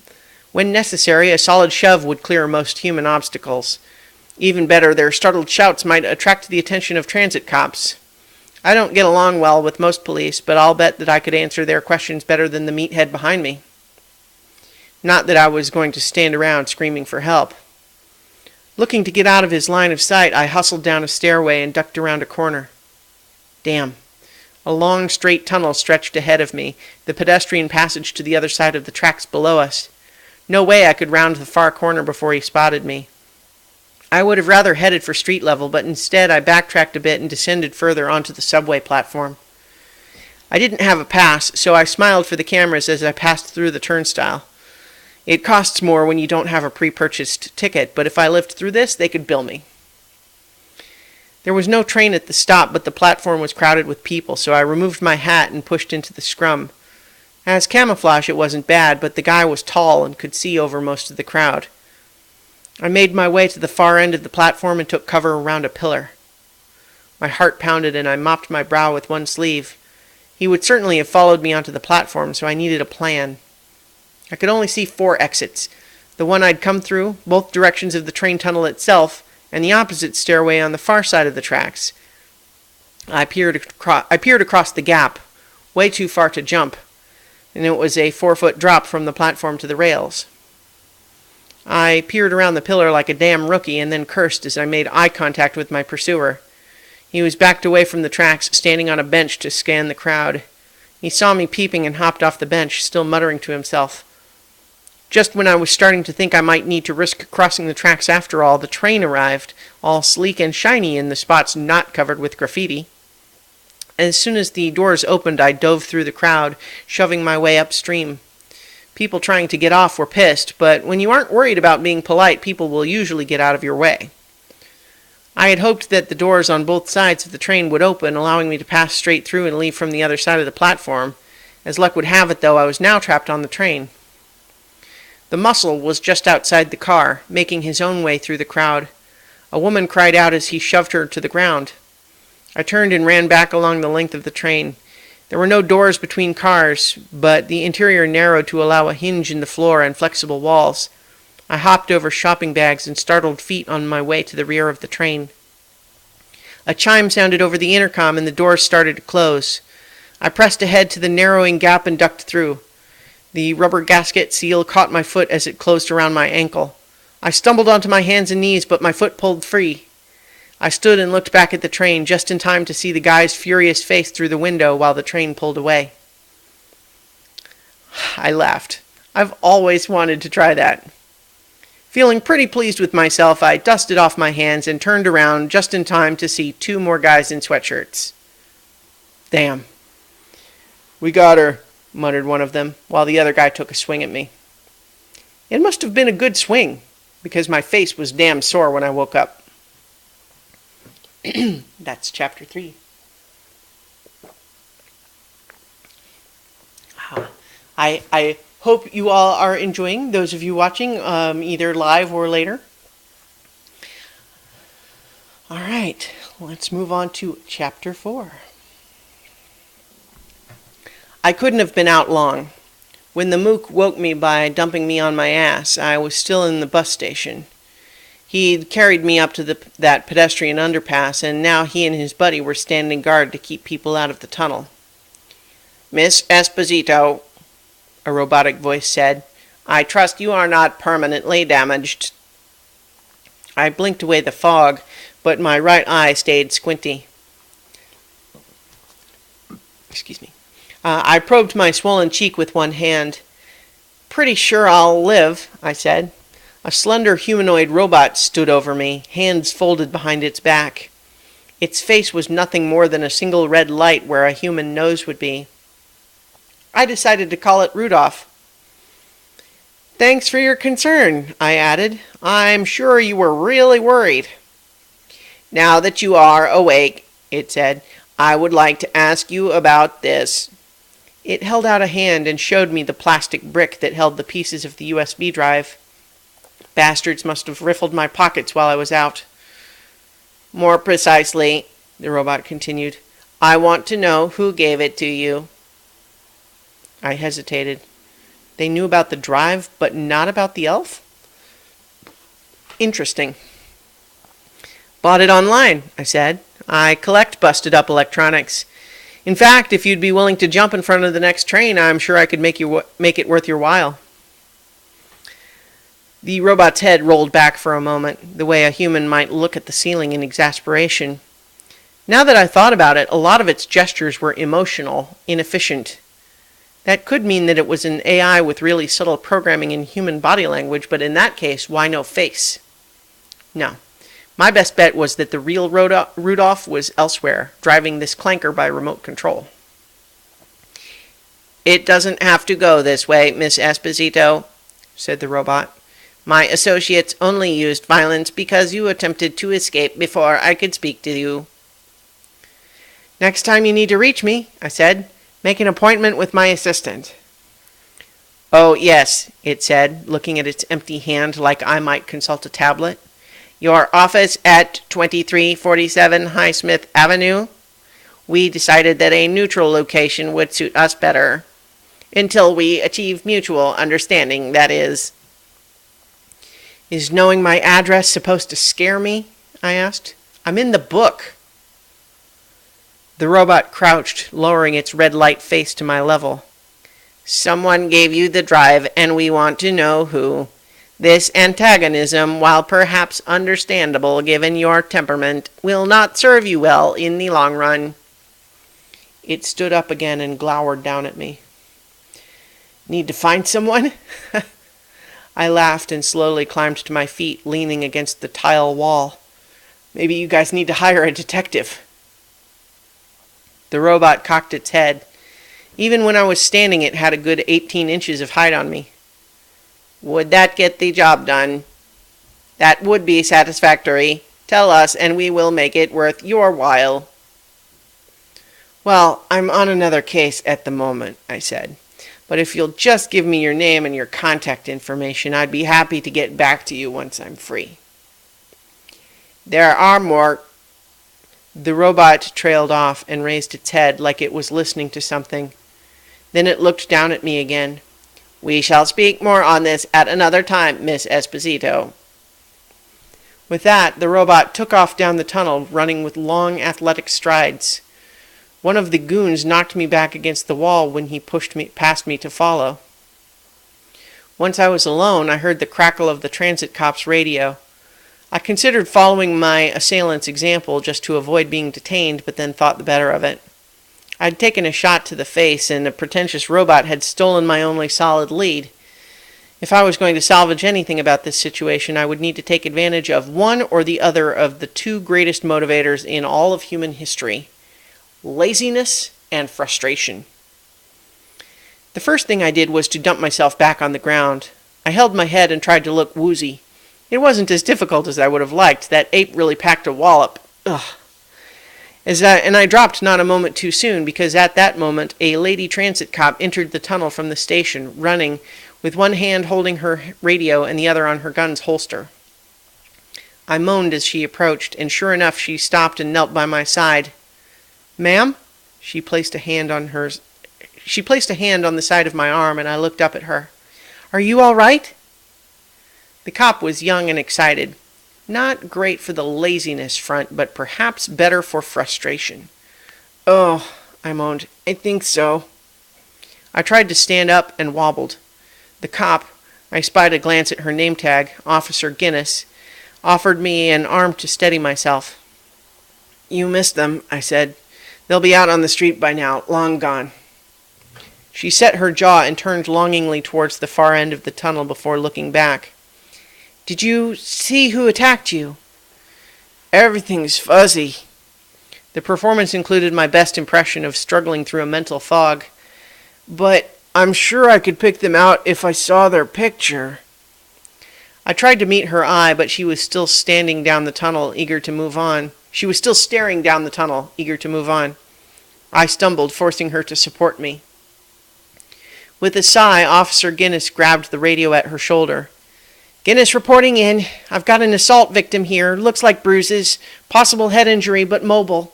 When necessary, a solid shove would clear most human obstacles. Even better, their startled shouts might attract the attention of transit cops. I don't get along well with most police, but I'll bet that I could answer their questions better than the meathead behind me. Not that I was going to stand around screaming for help. Looking to get out of his line of sight, I hustled down a stairway and ducked around a corner. Damn. A long, straight tunnel stretched ahead of me, the pedestrian passage to the other side of the tracks below us. No way I could round the far corner before he spotted me. I would have rather headed for street level, but instead I backtracked a bit and descended further onto the subway platform. I didn't have a pass, so I smiled for the cameras as I passed through the turnstile. It costs more when you don't have a pre-purchased ticket, but if I lived through this, they could bill me. There was no train at the stop, but the platform was crowded with people, so I removed my hat and pushed into the scrum. As camouflage, it wasn't bad, but the guy was tall and could see over most of the crowd. I made my way to the far end of the platform and took cover around a pillar. My heart pounded and I mopped my brow with one sleeve. He would certainly have followed me onto the platform, so I needed a plan. I could only see 4 exits. The one I'd come through, both directions of the train tunnel itself, and the opposite stairway on the far side of the tracks. I peered across the gap, way too far to jump, and it was a 4-foot drop from the platform to the rails. I peered around the pillar like a damn rookie and then cursed as I made eye contact with my pursuer. He was backed away from the tracks, standing on a bench to scan the crowd. He saw me peeping and hopped off the bench, still muttering to himself. Just when I was starting to think I might need to risk crossing the tracks after all, the train arrived, all sleek and shiny in the spots not covered with graffiti. As soon as the doors opened, I dove through the crowd, shoving my way upstream. People trying to get off were pissed, but when you aren't worried about being polite, people will usually get out of your way. I had hoped that the doors on both sides of the train would open, allowing me to pass straight through and leave from the other side of the platform. As luck would have it, though, I was now trapped on the train. The muscle was just outside the car, making his own way through the crowd. A woman cried out as he shoved her to the ground. I turned and ran back along the length of the train. There were no doors between cars, but the interior narrowed to allow a hinge in the floor and flexible walls. I hopped over shopping bags and startled feet on my way to the rear of the train. A chime sounded over the intercom and the doors started to close. I pressed ahead to the narrowing gap and ducked through. The rubber gasket seal caught my foot as it closed around my ankle. I stumbled onto my hands and knees, but my foot pulled free. I stood and looked back at the train just in time to see the guy's furious face through the window while the train pulled away. I laughed. I've always wanted to try that. Feeling pretty pleased with myself, I dusted off my hands and turned around just in time to see two more guys in sweatshirts. "Damn." "We got her," muttered one of them, while the other guy took a swing at me. It must have been a good swing, because my face was damn sore when I woke up. That's chapter 3. I hope you all are enjoying, those of you watching, either live or later. All right, let's move on to chapter 4. I couldn't have been out long. When the mook woke me by dumping me on my ass, I was still in the bus station. He'd carried me up to that pedestrian underpass, and now he and his buddy were standing guard to keep people out of the tunnel. "Miss Esposito," a robotic voice said, "I trust you are not permanently damaged." I blinked away the fog, but my right eye stayed squinty. Excuse me. I probed my swollen cheek with one hand. "Pretty sure I'll live," I said. A slender humanoid robot stood over me, hands folded behind its back. Its face was nothing more than a single red light where a human nose would be. I decided to call it Rudolph. "Thanks for your concern," I added. "I'm sure you were really worried." "Now that you are awake," it said, "I would like to ask you about this." It held out a hand and showed me the plastic brick that held the pieces of the USB drive. Bastards must have riffled my pockets while I was out. "More precisely," the robot continued, "I want to know who gave it to you." I hesitated. They knew about the drive, but not about the elf? Interesting. "Bought it online," I said. "I collect busted-up electronics. In fact, if you'd be willing to jump in front of the next train, I'm sure I could make it worth your while." The robot's head rolled back for a moment, the way a human might look at the ceiling in exasperation. Now that I thought about it, a lot of its gestures were emotional, inefficient. That could mean that it was an AI with really subtle programming in human body language, but in that case, why no face? No. My best bet was that the real Rudolph was elsewhere, driving this clanker by remote control. "It doesn't have to go this way, Miss Esposito," said the robot. "My associates only used violence because you attempted to escape before I could speak to you." "Next time you need to reach me," I said, "make an appointment with my assistant." "Oh, yes," it said, looking at its empty hand like I might consult a tablet. "Your office at 2347 Highsmith Avenue? We decided that a neutral location would suit us better. Until we achieve mutual understanding, that is." "Is knowing my address supposed to scare me?" I asked. "I'm in the book." The robot crouched, lowering its red light face to my level. "Someone gave you the drive, and we want to know who. This antagonism, while perhaps understandable given your temperament, will not serve you well in the long run." It stood up again and glowered down at me. "Need to find someone?" I laughed and slowly climbed to my feet, leaning against the tile wall. "Maybe you guys need to hire a detective." The robot cocked its head. Even when I was standing, it had a good 18 inches of height on me. "Would that get the job done?" "That would be satisfactory. Tell us, and we will make it worth your while." "Well, I'm on another case at the moment," I said. "But if you'll just give me your name and your contact information, I'd be happy to get back to you once I'm free." There The robot trailed off and raised its head like it was listening to something. Then it looked down at me again. "We shall speak more on this at another time, Miss Esposito." With that, the robot took off down the tunnel, running with long, athletic strides. One of the goons knocked me back against the wall when he pushed me past me to follow. Once I was alone, I heard the crackle of the transit cop's radio. I considered following my assailant's example just to avoid being detained, but then thought the better of it. I'd taken a shot to the face, and a pretentious robot had stolen my only solid lead. If I was going to salvage anything about this situation, I would need to take advantage of one or the other of the two greatest motivators in all of human history: laziness and frustration. The first thing I did was to dump myself back on the ground. I held my head and tried to look woozy. It wasn't as difficult as I would have liked. That ape really packed a wallop. Ugh. And I dropped not a moment too soon, because at that moment a lady transit cop entered the tunnel from the station, running, with one hand holding her radio and the other on her gun's holster. I moaned as she approached, and sure enough she stopped and knelt by my side. "Ma'am?" She placed a hand on the side of my arm, and I looked up at her. "Are you all right?" The cop was young and excited. Not great for the laziness front, but perhaps better for frustration. "Oh," I moaned, "I think so." I tried to stand up and wobbled. The cop, I spied a glance at her name tag, Officer Guinness, offered me an arm to steady myself. "You missed them," I said. "They'll be out on the street by now, long gone." She set her jaw and turned longingly towards the far end of the tunnel before looking back. "Did you see who attacked you?" "Everything's fuzzy." The performance included my best impression of struggling through a mental fog. "But I'm sure I could pick them out if I saw their picture." I tried to meet her eye, but she was still staring down the tunnel, eager to move on. I stumbled, forcing her to support me. With a sigh, Officer Guinness grabbed the radio at her shoulder. "Guinness reporting in. I've got an assault victim here. Looks like bruises. Possible head injury, but mobile."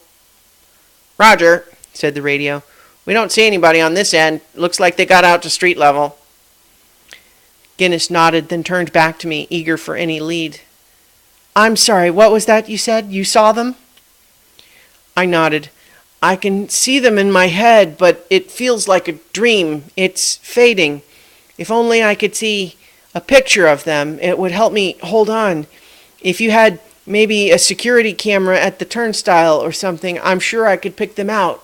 "Roger," said the radio. "We don't see anybody on this end. Looks like they got out to street level." Guinness nodded, then turned back to me, eager for any lead. "I'm sorry, what was that you said? You saw them?" I nodded. "I can see them in my head, but it feels like a dream. It's fading. If only I could see a picture of them, it would help me hold on. If you had maybe a security camera at the turnstile or something, I'm sure I could pick them out."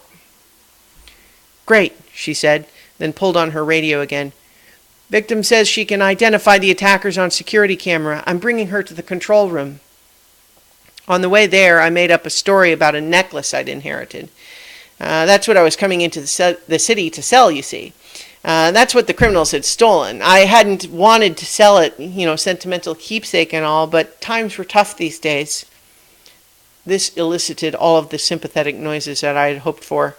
"Great," she said, then pulled on her radio again. "Victim says she can identify the attackers on security camera. I'm bringing her to the control room." On the way there, I made up a story about a necklace I'd inherited. That's what I was coming into the city to sell, you see. That's what the criminals had stolen. I hadn't wanted to sell it, sentimental keepsake and all, but times were tough these days. This elicited all of the sympathetic noises that I had hoped for.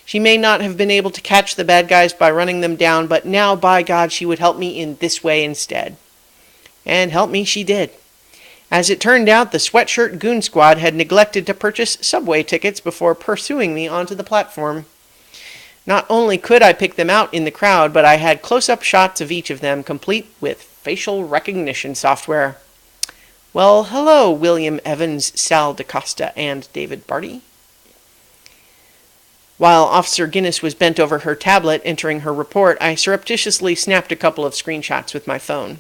She may not have been able to catch the bad guys by running them down, but now, by God, she would help me in this way instead. And help me she did. As it turned out, the sweatshirt goon squad had neglected to purchase subway tickets before pursuing me onto the platform. Not only could I pick them out in the crowd, but I had close-up shots of each of them, complete with facial recognition software. Well, hello, William Evans, Sal DaCosta, and David Barty. While Officer Guinness was bent over her tablet entering her report, I surreptitiously snapped a couple of screenshots with my phone.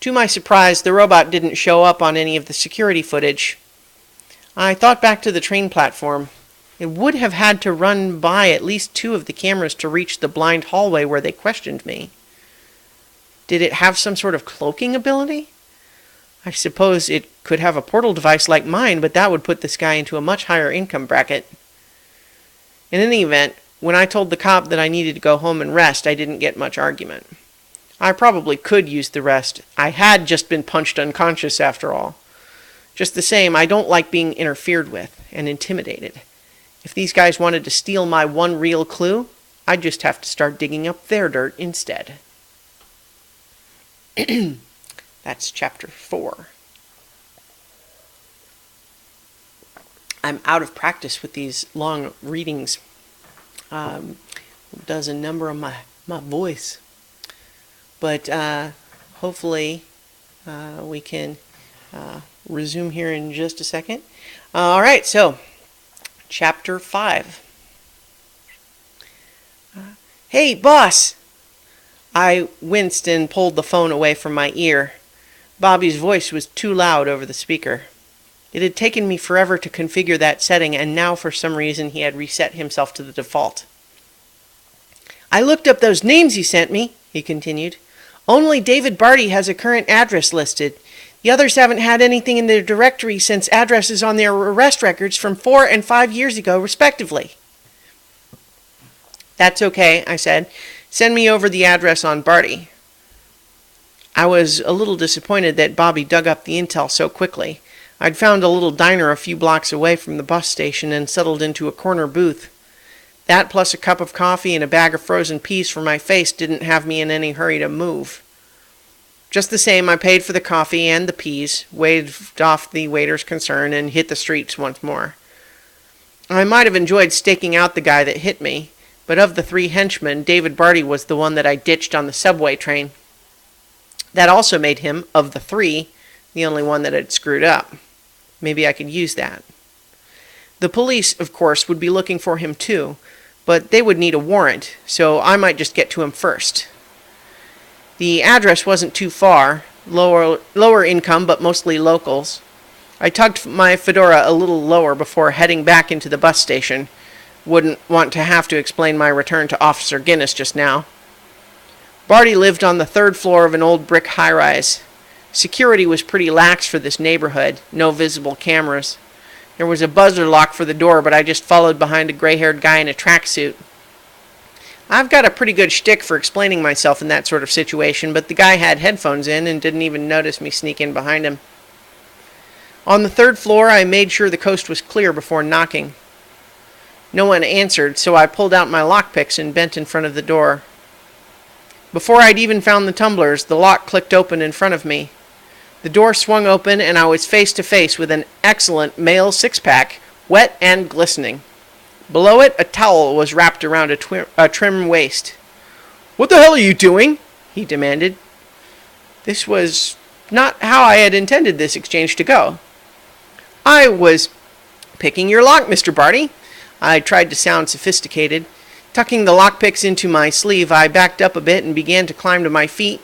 To my surprise, the robot didn't show up on any of the security footage. I thought back to the train platform. It would have had to run by at least 2 of the cameras to reach the blind hallway where they questioned me. Did it have some sort of cloaking ability? I suppose it could have a portal device like mine, but that would put this guy into a much higher income bracket. In any event, when I told the cop that I needed to go home and rest, I didn't get much argument. I probably could use the rest. I had just been punched unconscious after all. Just the same, I don't like being interfered with and intimidated. If these guys wanted to steal my one real clue, I'd just have to start digging up their dirt instead. That's chapter 4. I'm out of practice with these long readings. Does a number on my voice. But hopefully we can resume here in just a second. All right, so Chapter 5. Hey, boss! I winced and pulled the phone away from my ear. Bobby's voice was too loud over the speaker. It had taken me forever to configure that setting, and now for some reason he had reset himself to the default. I looked up those names you sent me, he continued. Only David Barty has a current address listed. The others haven't had anything in their directory since addresses on their arrest records from 4 and 5 years ago, respectively. That's okay, I said. Send me over the address on Barty. I was a little disappointed that Bobby dug up the intel so quickly. I'd found a little diner a few blocks away from the bus station and settled into a corner booth. That plus a cup of coffee and a bag of frozen peas for my face didn't have me in any hurry to move. Just the same, I paid for the coffee and the peas, waved off the waiter's concern, and hit the streets once more. I might have enjoyed staking out the guy that hit me, but of the 3 henchmen, David Barty was the one that I ditched on the subway train. That also made him, of the 3, the only one that had screwed up. Maybe I could use that. The police, of course, would be looking for him too, but they would need a warrant, so I might just get to him first. The address wasn't too far, lower income but mostly locals. I tucked my fedora a little lower before heading back into the bus station. Wouldn't want to have to explain my return to Officer Guinness just now. Barty lived on the 3rd floor of an old brick high-rise. Security was pretty lax for this neighborhood, no visible cameras. There was a buzzer lock for the door, but I just followed behind a gray-haired guy in a tracksuit. I've got a pretty good shtick for explaining myself in that sort of situation, but the guy had headphones in and didn't even notice me sneak in behind him. On the 3rd floor, I made sure the coast was clear before knocking. No one answered, so I pulled out my lockpicks and bent in front of the door. Before I'd even found the tumblers, the lock clicked open in front of me. The door swung open, and I was face to face with an excellent male 6-pack, wet and glistening. Below it, a towel was wrapped around a trim waist. "What the hell are you doing?" he demanded. This was not how I had intended this exchange to go. "I was picking your lock, Mr. Barty." I tried to sound sophisticated. Tucking the lockpicks into my sleeve, I backed up a bit and began to climb to my feet.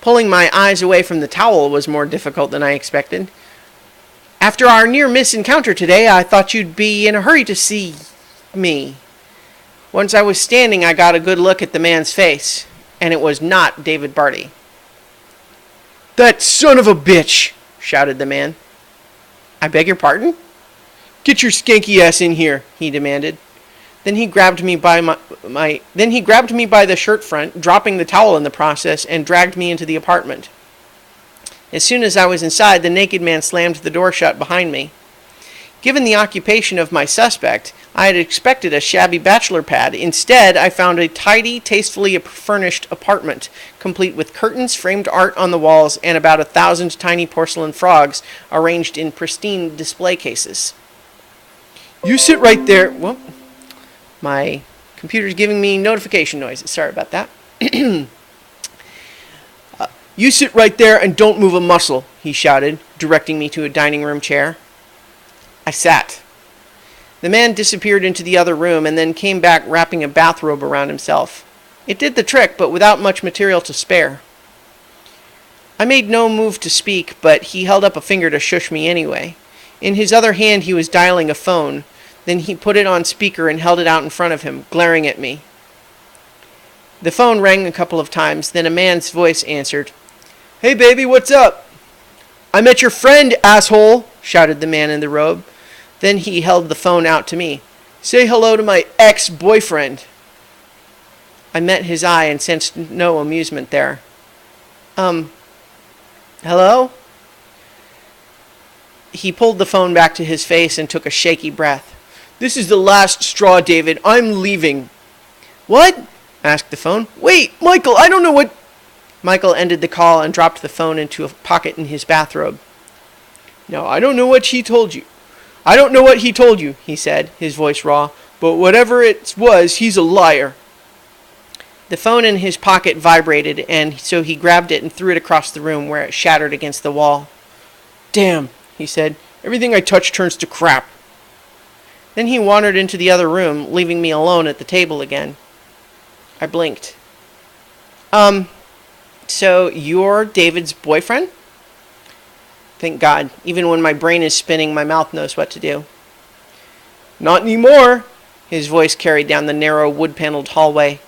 Pulling my eyes away from the towel was more difficult than I expected. "After our near-miss encounter today, I thought you'd be in a hurry to see me." Once I was standing, I got a good look at the man's face, and it was not David Barty. "That son of a bitch!" shouted the man. "I beg your pardon?" "Get your skanky ass in here," he demanded. Then he grabbed me by the shirt front, dropping the towel in the process, and dragged me into the apartment. As soon as I was inside, the naked man slammed the door shut behind me. Given the occupation of my suspect, I had expected a shabby bachelor pad. Instead, I found a tidy, tastefully furnished apartment, complete with curtains, framed art on the walls, and about 1,000 tiny porcelain frogs arranged in pristine display cases. "You sit right there." Well, my computer's giving me notification noises. Sorry about that. "You sit right there and don't move a muscle," he shouted, directing me to a dining room chair. I sat. The man disappeared into the other room and then came back wrapping a bathrobe around himself. It did the trick, but without much material to spare. I made no move to speak, but he held up a finger to shush me anyway. In his other hand he was dialing a phone. Then he put it on speaker and held it out in front of him, glaring at me. The phone rang a couple of times, then a man's voice answered. "Hey baby, what's up?" "I met your friend, asshole," shouted the man in the robe. Then he held the phone out to me. "Say hello to my ex-boyfriend." I met his eye and sensed no amusement there. Hello?" He pulled the phone back to his face and took a shaky breath. "This is the last straw, David. I'm leaving." "What?" asked the phone. "Wait, Michael, I don't know what..." Michael ended the call and dropped the phone into a pocket in his bathrobe. "No, I don't know what she told you. I don't know what he told you, he said, his voice raw, but whatever it was, he's a liar. The phone in his pocket vibrated, and so he grabbed it and threw it across the room where it shattered against the wall. Damn, he said. Everything I touch turns to crap. Then he wandered into the other room, leaving me alone at the table again. I blinked. So you're David's boyfriend? Thank God. Even when my brain is spinning, my mouth knows what to do. Not anymore. His voice carried down the narrow, wood-paneled hallway.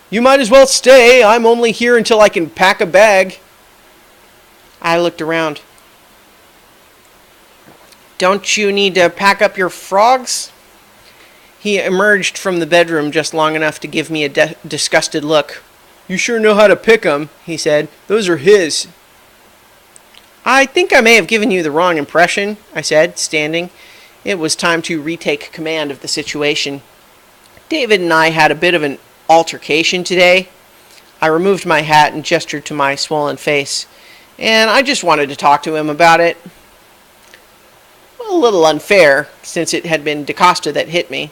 You might as well stay. I'm only here until I can pack a bag. I looked around. Don't you need to pack up your frogs? He emerged from the bedroom just long enough to give me a disgusted look. You sure know how to pick 'em, he said. Those are his. I think I may have given you the wrong impression, I said, standing. It was time to retake command of the situation. David and I had a bit of an altercation today. I removed my hat and gestured to my swollen face, and I just wanted to talk to him about it. A little unfair, since it had been DaCosta that hit me.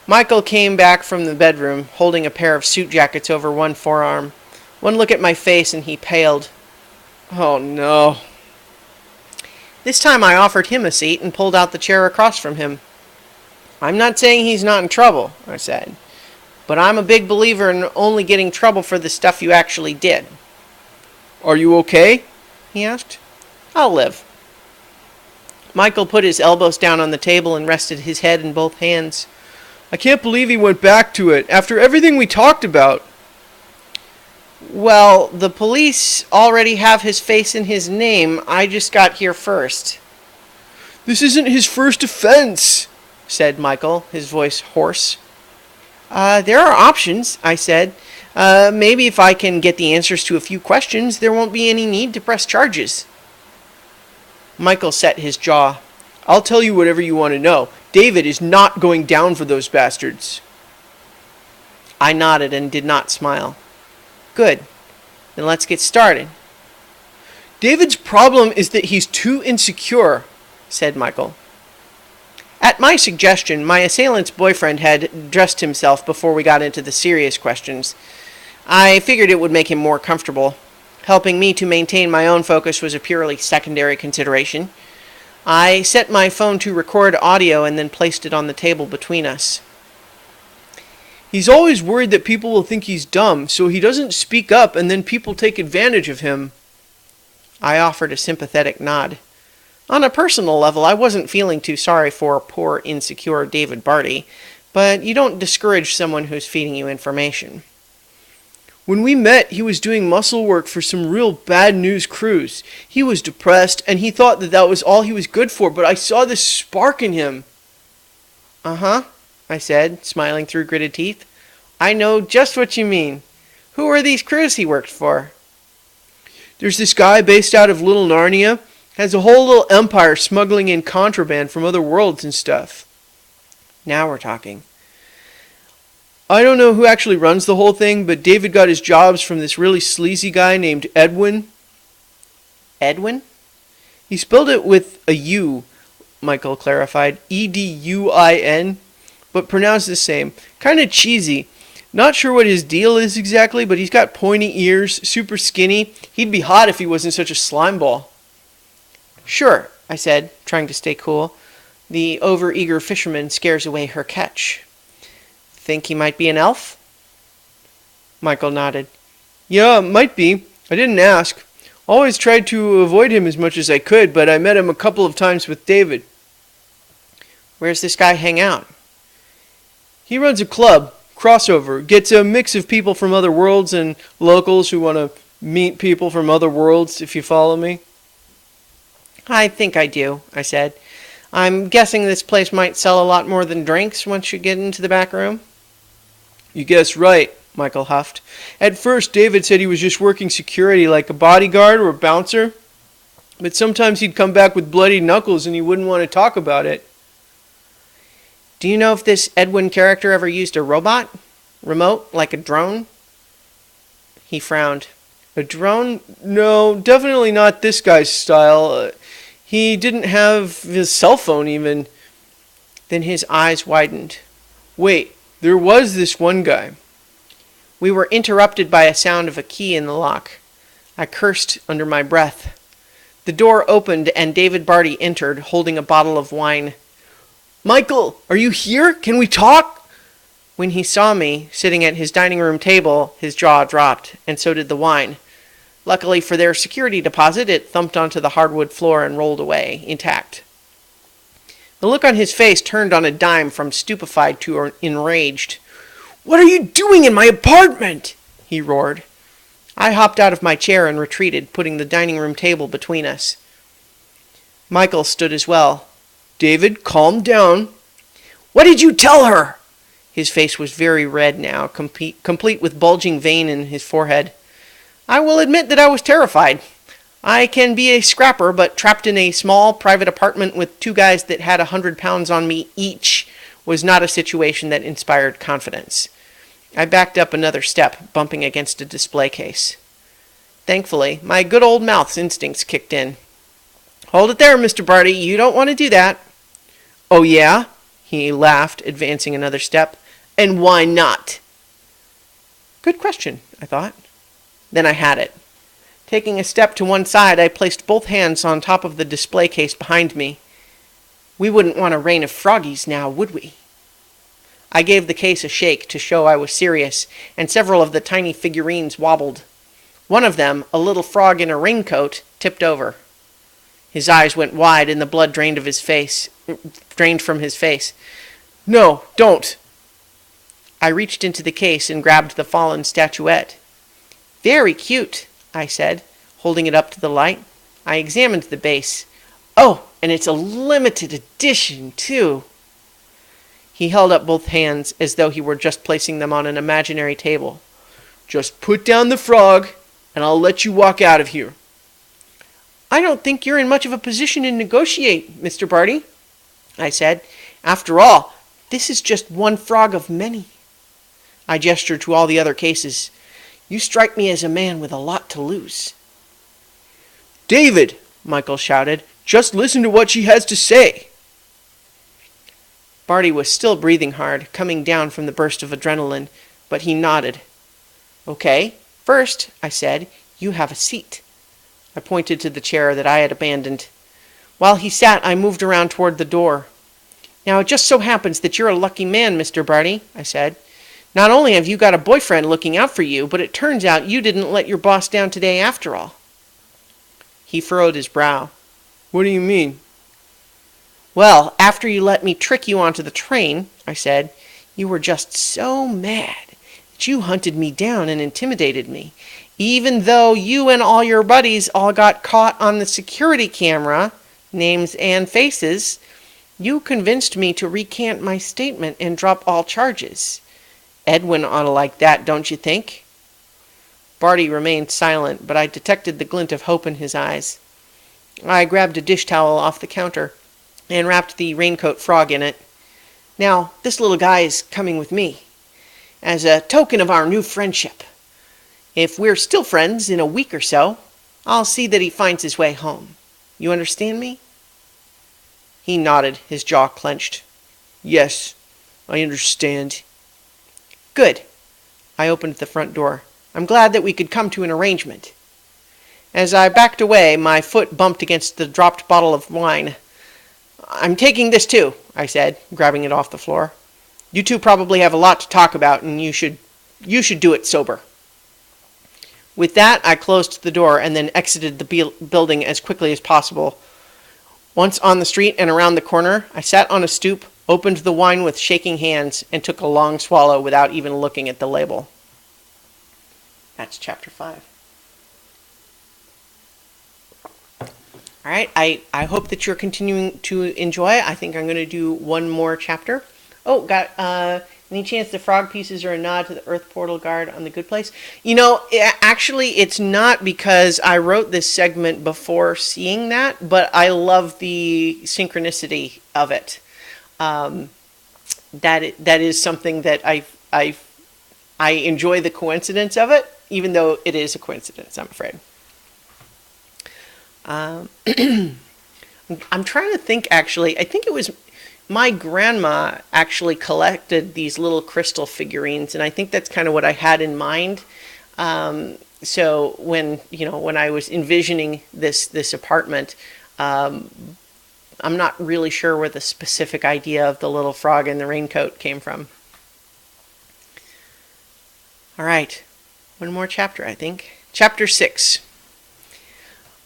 Michael came back from the bedroom, holding a pair of suit jackets over one forearm. One look at my face and he paled. Oh no. This time I offered him a seat and pulled out the chair across from him. I'm not saying he's not in trouble, I said, but I'm a big believer in only getting trouble for the stuff you actually did. Are you okay? He asked. I'll live. Michael put his elbows down on the table and rested his head in both hands. I can't believe he went back to it, after everything we talked about. Well, the police already have his face and his name. I just got here first. This isn't his first offense, said Michael, his voice hoarse. There are options, I said. Maybe if I can get the answers to a few questions, there won't be any need to press charges. Michael set his jaw. I'll tell you whatever you want to know. David is not going down for those bastards. I nodded and did not smile. Good. Then let's get started. David's problem is that he's too insecure, said Michael. At my suggestion, my assailant's boyfriend had dressed himself before we got into the serious questions. I figured it would make him more comfortable. Helping me to maintain my own focus was a purely secondary consideration. I set my phone to record audio and then placed it on the table between us. He's always worried that people will think he's dumb, so he doesn't speak up and then people take advantage of him. I offered a sympathetic nod. On a personal level, I wasn't feeling too sorry for poor, insecure David Barty, but you don't discourage someone who's feeding you information. When we met, he was doing muscle work for some real bad news crews. He was depressed, and he thought that that was all he was good for, but I saw this spark in him. Uh-huh, I said, smiling through gritted teeth. I know just what you mean. Who are these crews he worked for? There's this guy based out of Little Narnia. Has a whole little empire smuggling in contraband from other worlds and stuff. Now we're talking. I don't know who actually runs the whole thing, but David got his jobs from this really sleazy guy named Edwin. Edwin? He spelled it with a U, Michael clarified. Edwin, but pronounced the same. Kind of cheesy. Not sure what his deal is exactly, but he's got pointy ears, super skinny. He'd be hot if he wasn't such a slimeball. Sure, I said, trying to stay cool. The overeager fisherman scares away her catch. Think he might be an elf? Michael nodded. Yeah, might be. I didn't ask. Always tried to avoid him as much as I could, but I met him a couple of times with David. Where's this guy hang out? He runs a club, Crossover. Gets a mix of people from other worlds and locals who want to meet people from other worlds, if you follow me. I think I do, I said. I'm guessing this place might sell a lot more than drinks once you get into the back room. You guessed right, Michael huffed. At first, David said he was just working security like a bodyguard or a bouncer. But sometimes he'd come back with bloody knuckles and he wouldn't want to talk about it. Do you know if this Edwin character ever used a robot? Remote, like a drone? He frowned. A drone? No, definitely not this guy's style. He didn't have his cell phone even. Then his eyes widened. Wait, there was this one guy. We were interrupted by a sound of a key in the lock. I cursed under my breath. The door opened and David Barty entered, holding a bottle of wine. Michael, are you here? Can we talk? When he saw me sitting at his dining room table, his jaw dropped, and so did the wine. Luckily for their security deposit, it thumped onto the hardwood floor and rolled away, intact. The look on his face turned on a dime from stupefied to enraged. What are you doing in my apartment? He roared. I hopped out of my chair and retreated, putting the dining room table between us. Michael stood as well. David, calm down. What did you tell her? His face was very red now, complete with bulging vein in his forehead. I will admit that I was terrified. I can be a scrapper, but trapped in a small private apartment with two guys that had 100 pounds on me each was not a situation that inspired confidence. I backed up another step, bumping against a display case. Thankfully, my good old mouth's instincts kicked in. Hold it there, Mr. Barty. You don't want to do that. Oh, yeah? He laughed, advancing another step. And why not? Good question, I thought. Then I had it. Taking a step to one side, I placed both hands on top of the display case behind me. We wouldn't want a rain of froggies now, would we? I gave the case a shake to show I was serious, and several of the tiny figurines wobbled. One of them, a little frog in a raincoat, tipped over. His eyes went wide and the blood drained from his face. No, don't. I reached into the case and grabbed the fallen statuette. Very cute, I said, holding it up to the light. I examined the base. Oh, and it's a limited edition, too. He held up both hands as though he were just placing them on an imaginary table. Just put down the frog, and I'll let you walk out of here. I don't think you're in much of a position to negotiate, Mr. Barty, I said. After all, this is just one frog of many. I gestured to all the other cases. You strike me as a man with a lot to lose. David, Michael shouted, just listen to what she has to say. Barty was still breathing hard, coming down from the burst of adrenaline, but he nodded. Okay, first, I said, you have a seat. I pointed to the chair that I had abandoned. While he sat, I moved around toward the door. Now, it just so happens that you're a lucky man, Mr. Barty, I said. Not only have you got a boyfriend looking out for you, but it turns out you didn't let your boss down today after all. He furrowed his brow. What do you mean? Well, after you let me trick you onto the train, I said, you were just so mad that you hunted me down and intimidated me. Even though you and all your buddies all got caught on the security camera, names and faces, you convinced me to recant my statement and drop all charges. Edwin ought to like that, don't you think? Barty remained silent, but I detected the glint of hope in his eyes. I grabbed a dish towel off the counter and wrapped the raincoat frog in it. Now, this little guy is coming with me, as a token of our new friendship. If we're still friends in a week or so, I'll see that he finds his way home. You understand me? He nodded, his jaw clenched. Yes, I understand. Good. I opened the front door. I'm glad that we could come to an arrangement. As I backed away, my foot bumped against the dropped bottle of wine. I'm taking this too, I said, grabbing it off the floor. You two probably have a lot to talk about, and you should do it sober. With that, I closed the door and then exited the building as quickly as possible. Once on the street and around the corner, I sat on a stoop, opened the wine with shaking hands, and took a long swallow without even looking at the label. That's chapter 5. All right, I hope that you're continuing to enjoy it. I think I'm going to do one more chapter. Oh, got any chance the frog pieces are a nod to the Earth Portal Guard on the Good Place? You know, actually, it's not, because I wrote this segment before seeing that, but I love the synchronicity of it. That is something that I enjoy the coincidence of it, even though it is a coincidence, I'm afraid. I'm I'm trying to think, actually. I think it was my grandma actually collected these little crystal figurines, and I think that's kind of what I had in mind. So when I was envisioning this apartment, I'm not really sure where the specific idea of the little frog in the raincoat came from. All right, one more chapter, I think. Chapter 6.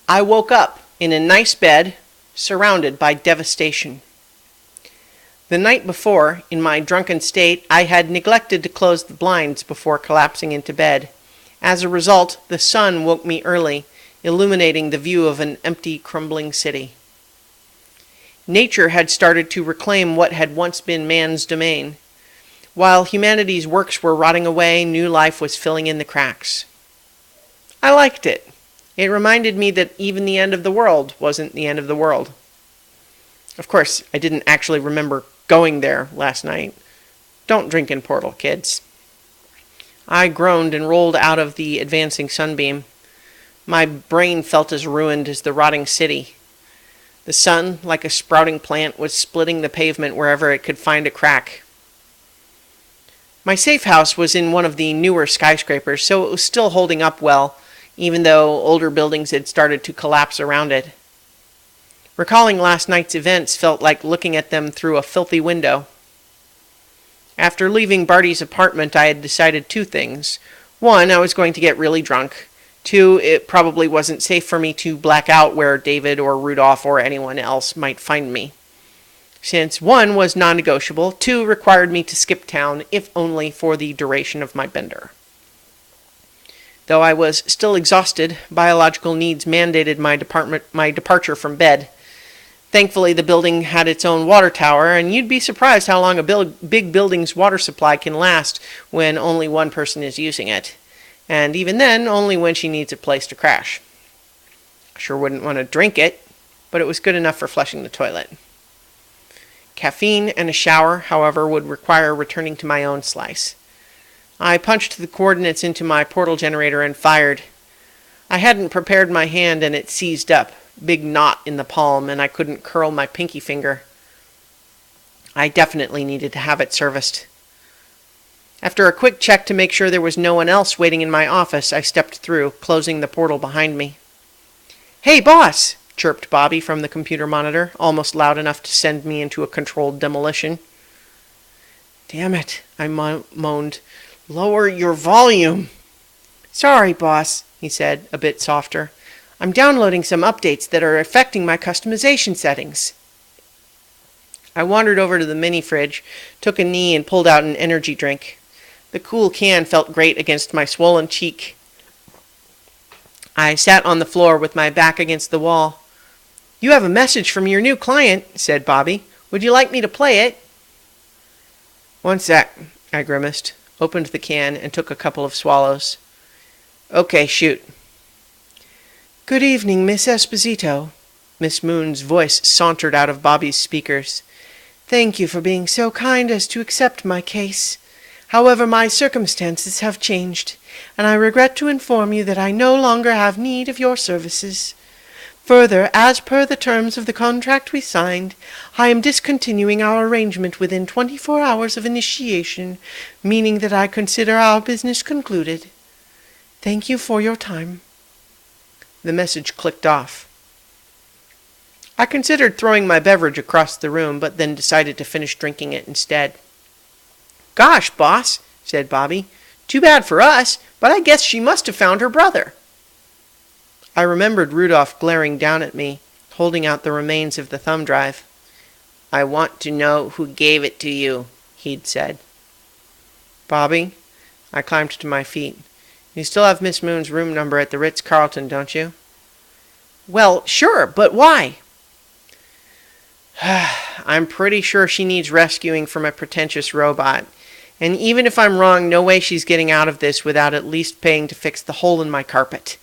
I woke up in a nice bed, surrounded by devastation. The night before, in my drunken state, I had neglected to close the blinds before collapsing into bed. As a result, the sun woke me early, illuminating the view of an empty, crumbling city. Nature had started to reclaim what had once been man's domain. While humanity's works were rotting away, new life was filling in the cracks. I liked it. It reminded me that even the end of the world wasn't the end of the world. Of course, I didn't actually remember going there last night. Don't drink in Portal, kids. I groaned and rolled out of the advancing sunbeam. My brain felt as ruined as the rotting city. The sun, like a sprouting plant, was splitting the pavement wherever it could find a crack. My safe house was in one of the newer skyscrapers, so it was still holding up well, even though older buildings had started to collapse around it. Recalling last night's events felt like looking at them through a filthy window. After leaving Barty's apartment, I had decided two things. One, I was going to get really drunk. Two, it probably wasn't safe for me to black out where David or Rudolph or anyone else might find me. Since one was non-negotiable, two required me to skip town, if only for the duration of my bender. Though I was still exhausted, biological needs mandated my departure from bed. Thankfully, the building had its own water tower, and you'd be surprised how long a big building's water supply can last when only one person is using it. And even then, only when she needs a place to crash. I sure wouldn't want to drink it, but it was good enough for flushing the toilet. Caffeine and a shower, however, would require returning to my own slice. I punched the coordinates into my portal generator and fired. I hadn't prepared my hand and it seized up, big knot in the palm, and I couldn't curl my pinky finger. I definitely needed to have it serviced. After a quick check to make sure there was no one else waiting in my office, I stepped through, closing the portal behind me. "Hey, boss!" chirped Bobby from the computer monitor, almost loud enough to send me into a controlled demolition. "Damn it," I moaned. "Lower your volume." "Sorry, boss," he said, a bit softer. "I'm downloading some updates that are affecting my customization settings." I wandered over to the mini fridge, took a knee, and pulled out an energy drink. The cool can felt great against my swollen cheek. I sat on the floor with my back against the wall. "You have a message from your new client," said Bobby. "Would you like me to play it?" "One sec," I grimaced, opened the can, and took a couple of swallows. "Okay, shoot." "Good evening, Miss Esposito." Miss Moon's voice sauntered out of Bobby's speakers. "Thank you for being so kind as to accept my case. However, my circumstances have changed, and I regret to inform you that I no longer have need of your services. Further, as per the terms of the contract we signed, I am discontinuing our arrangement within 24 hours of initiation, meaning that I consider our business concluded. Thank you for your time." The message clicked off. I considered throwing my beverage across the room, but then decided to finish drinking it instead. "Gosh, boss," said Bobby. "Too bad for us, but I guess she must have found her brother." I remembered Rudolph glaring down at me, holding out the remains of the thumb drive. "I want to know who gave it to you," he'd said. "Bobby," I climbed to my feet. "You still have Miss Moon's room number at the Ritz-Carlton, don't you?" "Well, sure, but why?" "I'm pretty sure she needs rescuing from a pretentious robot. And even if I'm wrong, no way she's getting out of this without at least paying to fix the hole in my carpet."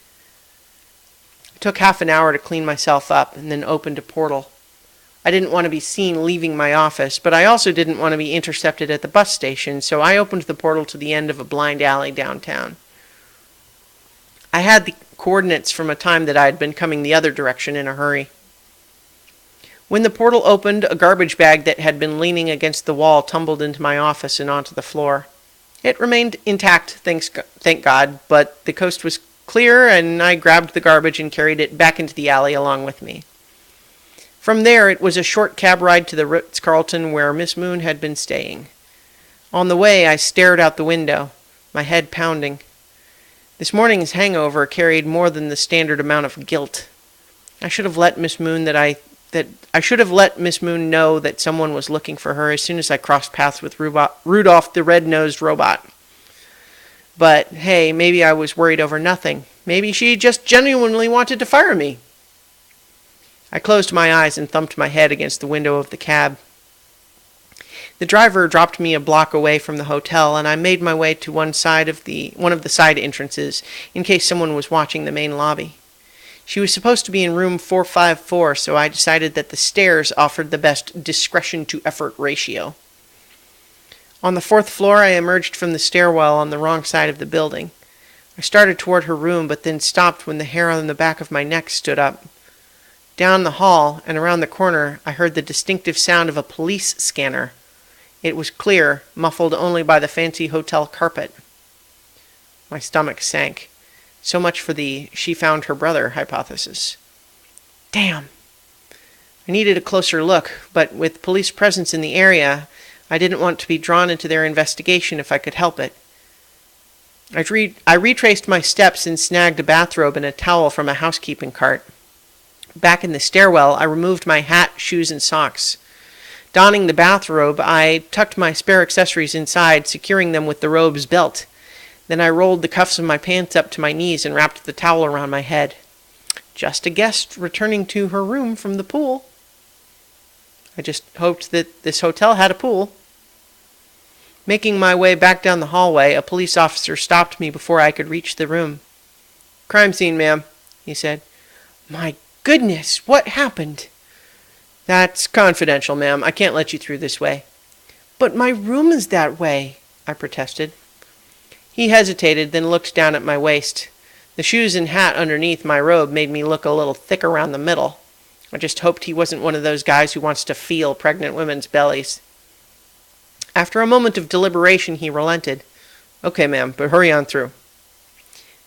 It took half an hour to clean myself up and then opened a portal. I didn't want to be seen leaving my office, but I also didn't want to be intercepted at the bus station, so I opened the portal to the end of a blind alley downtown. I had the coordinates from a time that I had been coming the other direction in a hurry. When the portal opened, a garbage bag that had been leaning against the wall tumbled into my office and onto the floor. It remained intact, thank God, but the coast was clear, and I grabbed the garbage and carried it back into the alley along with me. From there, it was a short cab ride to the Ritz-Carlton where Miss Moon had been staying. On the way, I stared out the window, my head pounding. This morning's hangover carried more than the standard amount of guilt. I should have let Miss Moon know that someone was looking for her as soon as I crossed paths with Rudolph the red-nosed robot. But hey, maybe I was worried over nothing. Maybe she just genuinely wanted to fire me. I closed my eyes and thumped my head against the window of the cab. The driver dropped me a block away from the hotel, and I made my way to one of the side entrances in case someone was watching the main lobby. She was supposed to be in room 454, so I decided that the stairs offered the best discretion-to-effort ratio. On the 4th floor, I emerged from the stairwell on the wrong side of the building. I started toward her room, but then stopped when the hair on the back of my neck stood up. Down the hall and around the corner, I heard the distinctive sound of a police scanner. It was clear, muffled only by the fancy hotel carpet. My stomach sank. So much for the "she found her brother" hypothesis. Damn! I needed a closer look, but with police presence in the area, I didn't want to be drawn into their investigation if I could help it. I retraced my steps and snagged a bathrobe and a towel from a housekeeping cart. Back in the stairwell, I removed my hat, shoes, and socks. Donning the bathrobe, I tucked my spare accessories inside, securing them with the robe's belt. Then I rolled the cuffs of my pants up to my knees and wrapped the towel around my head. Just a guest returning to her room from the pool. I just hoped that this hotel had a pool. Making my way back down the hallway, a police officer stopped me before I could reach the room. "Crime scene, ma'am," he said. "My goodness, what happened?" "That's confidential, ma'am. I can't let you through this way." "But my room is that way," I protested. He hesitated, then looked down at my waist. The shoes and hat underneath my robe made me look a little thick around the middle. I just hoped he wasn't one of those guys who wants to feel pregnant women's bellies. After a moment of deliberation, he relented. "Okay, ma'am, but hurry on through."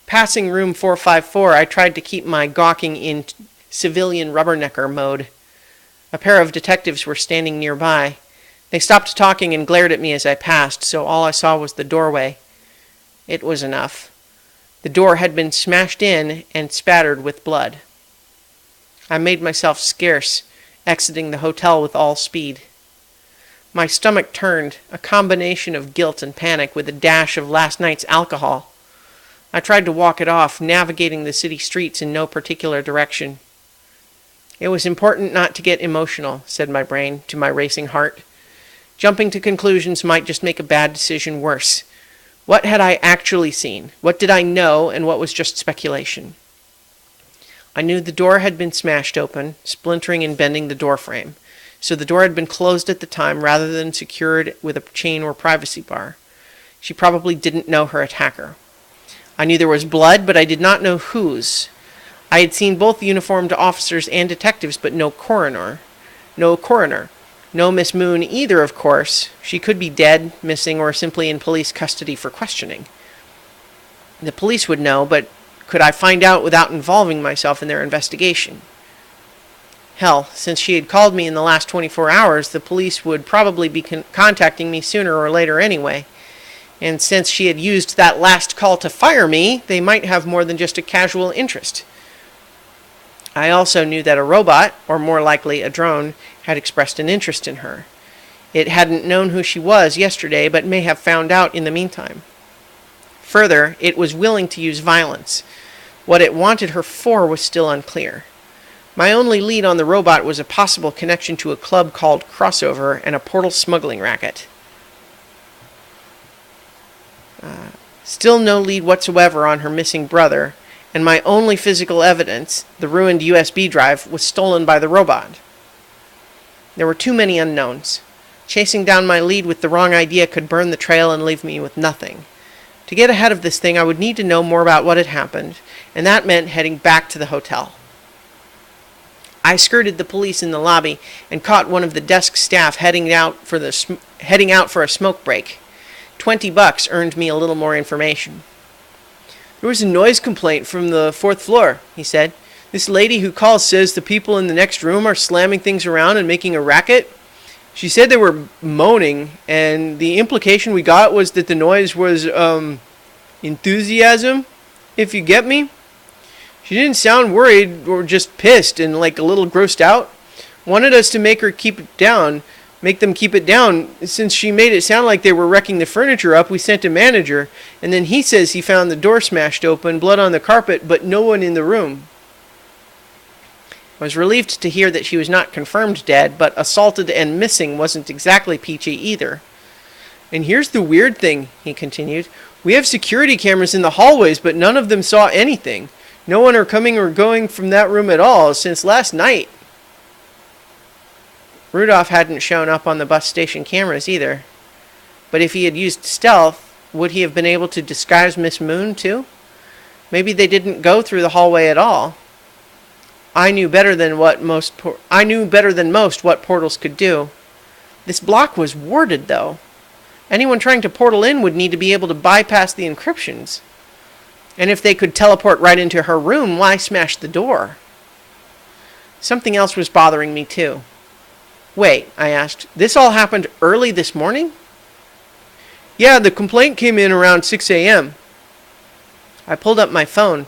Passing room 454, I tried to keep my gawking in civilian rubbernecker mode. A pair of detectives were standing nearby. They stopped talking and glared at me as I passed, so all I saw was the doorway. It was enough. The door had been smashed in and spattered with blood. I made myself scarce, exiting the hotel with all speed. My stomach turned, a combination of guilt and panic with a dash of last night's alcohol. I tried to walk it off, navigating the city streets in no particular direction. It was important not to get emotional, said my brain to my racing heart. Jumping to conclusions might just make a bad decision worse. What had I actually seen? What did I know, and what was just speculation? I knew the door had been smashed open, splintering and bending the door frame, so the door had been closed at the time rather than secured with a chain or privacy bar. She probably didn't know her attacker. I knew there was blood, but I did not know whose. I had seen both uniformed officers and detectives, but no coroner. No Miss Moon either, of course. She could be dead, missing, or simply in police custody for questioning. The police would know, but could I find out without involving myself in their investigation? Hell, since she had called me in the last 24 hours, the police would probably be contacting me sooner or later anyway. And since she had used that last call to fire me, they might have more than just a casual interest. I also knew that a robot, or more likely a drone, had expressed an interest in her. It hadn't known who she was yesterday, but may have found out in the meantime. Further, it was willing to use violence. What it wanted her for was still unclear. My only lead on the robot was a possible connection to a club called Crossover and a portal smuggling racket. Still no lead whatsoever on her missing brother, and my only physical evidence, the ruined USB drive, was stolen by the robot. There were too many unknowns. Chasing down my lead with the wrong idea could burn the trail and leave me with nothing. To get ahead of this thing, I would need to know more about what had happened, and that meant heading back to the hotel. I skirted the police in the lobby and caught one of the desk staff heading out for a smoke break. $20 earned me a little more information. There was a noise complaint from the 4th floor, he said. This lady who calls says the people in the next room are slamming things around and making a racket. She said they were moaning, and the implication we got was that the noise was, enthusiasm, if you get me. She didn't sound worried or just pissed and like a little grossed out. Wanted us to make them keep it down. Since she made it sound like they were wrecking the furniture up, we sent a manager, and then he says he found the door smashed open, blood on the carpet, but no one in the room. I was relieved to hear that she was not confirmed dead, but assaulted and missing wasn't exactly peachy either. And here's the weird thing, he continued. We have security cameras in the hallways, but none of them saw anything. No one are coming or going from that room at all since last night. Rudolph hadn't shown up on the bus station cameras either. But if he had used stealth, would he have been able to disguise Miss Moon too? Maybe they didn't go through the hallway at all. I knew better than most what portals could do. This block was warded, though. Anyone trying to portal in would need to be able to bypass the encryptions. And if they could teleport right into her room, why smash the door? Something else was bothering me, too. Wait, I asked, this all happened early this morning? Yeah, the complaint came in around 6 a.m. I pulled up my phone.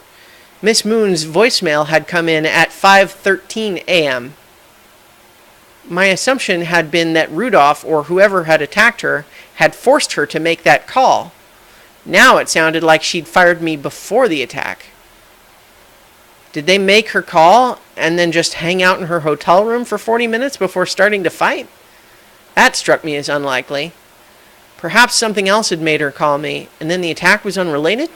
Miss Moon's voicemail had come in at 5:13 a.m. My assumption had been that Rudolph, or whoever had attacked her, had forced her to make that call. Now it sounded like she'd fired me before the attack. Did they make her call and then just hang out in her hotel room for 40 minutes before starting to fight? That struck me as unlikely. Perhaps something else had made her call me, and then the attack was unrelated?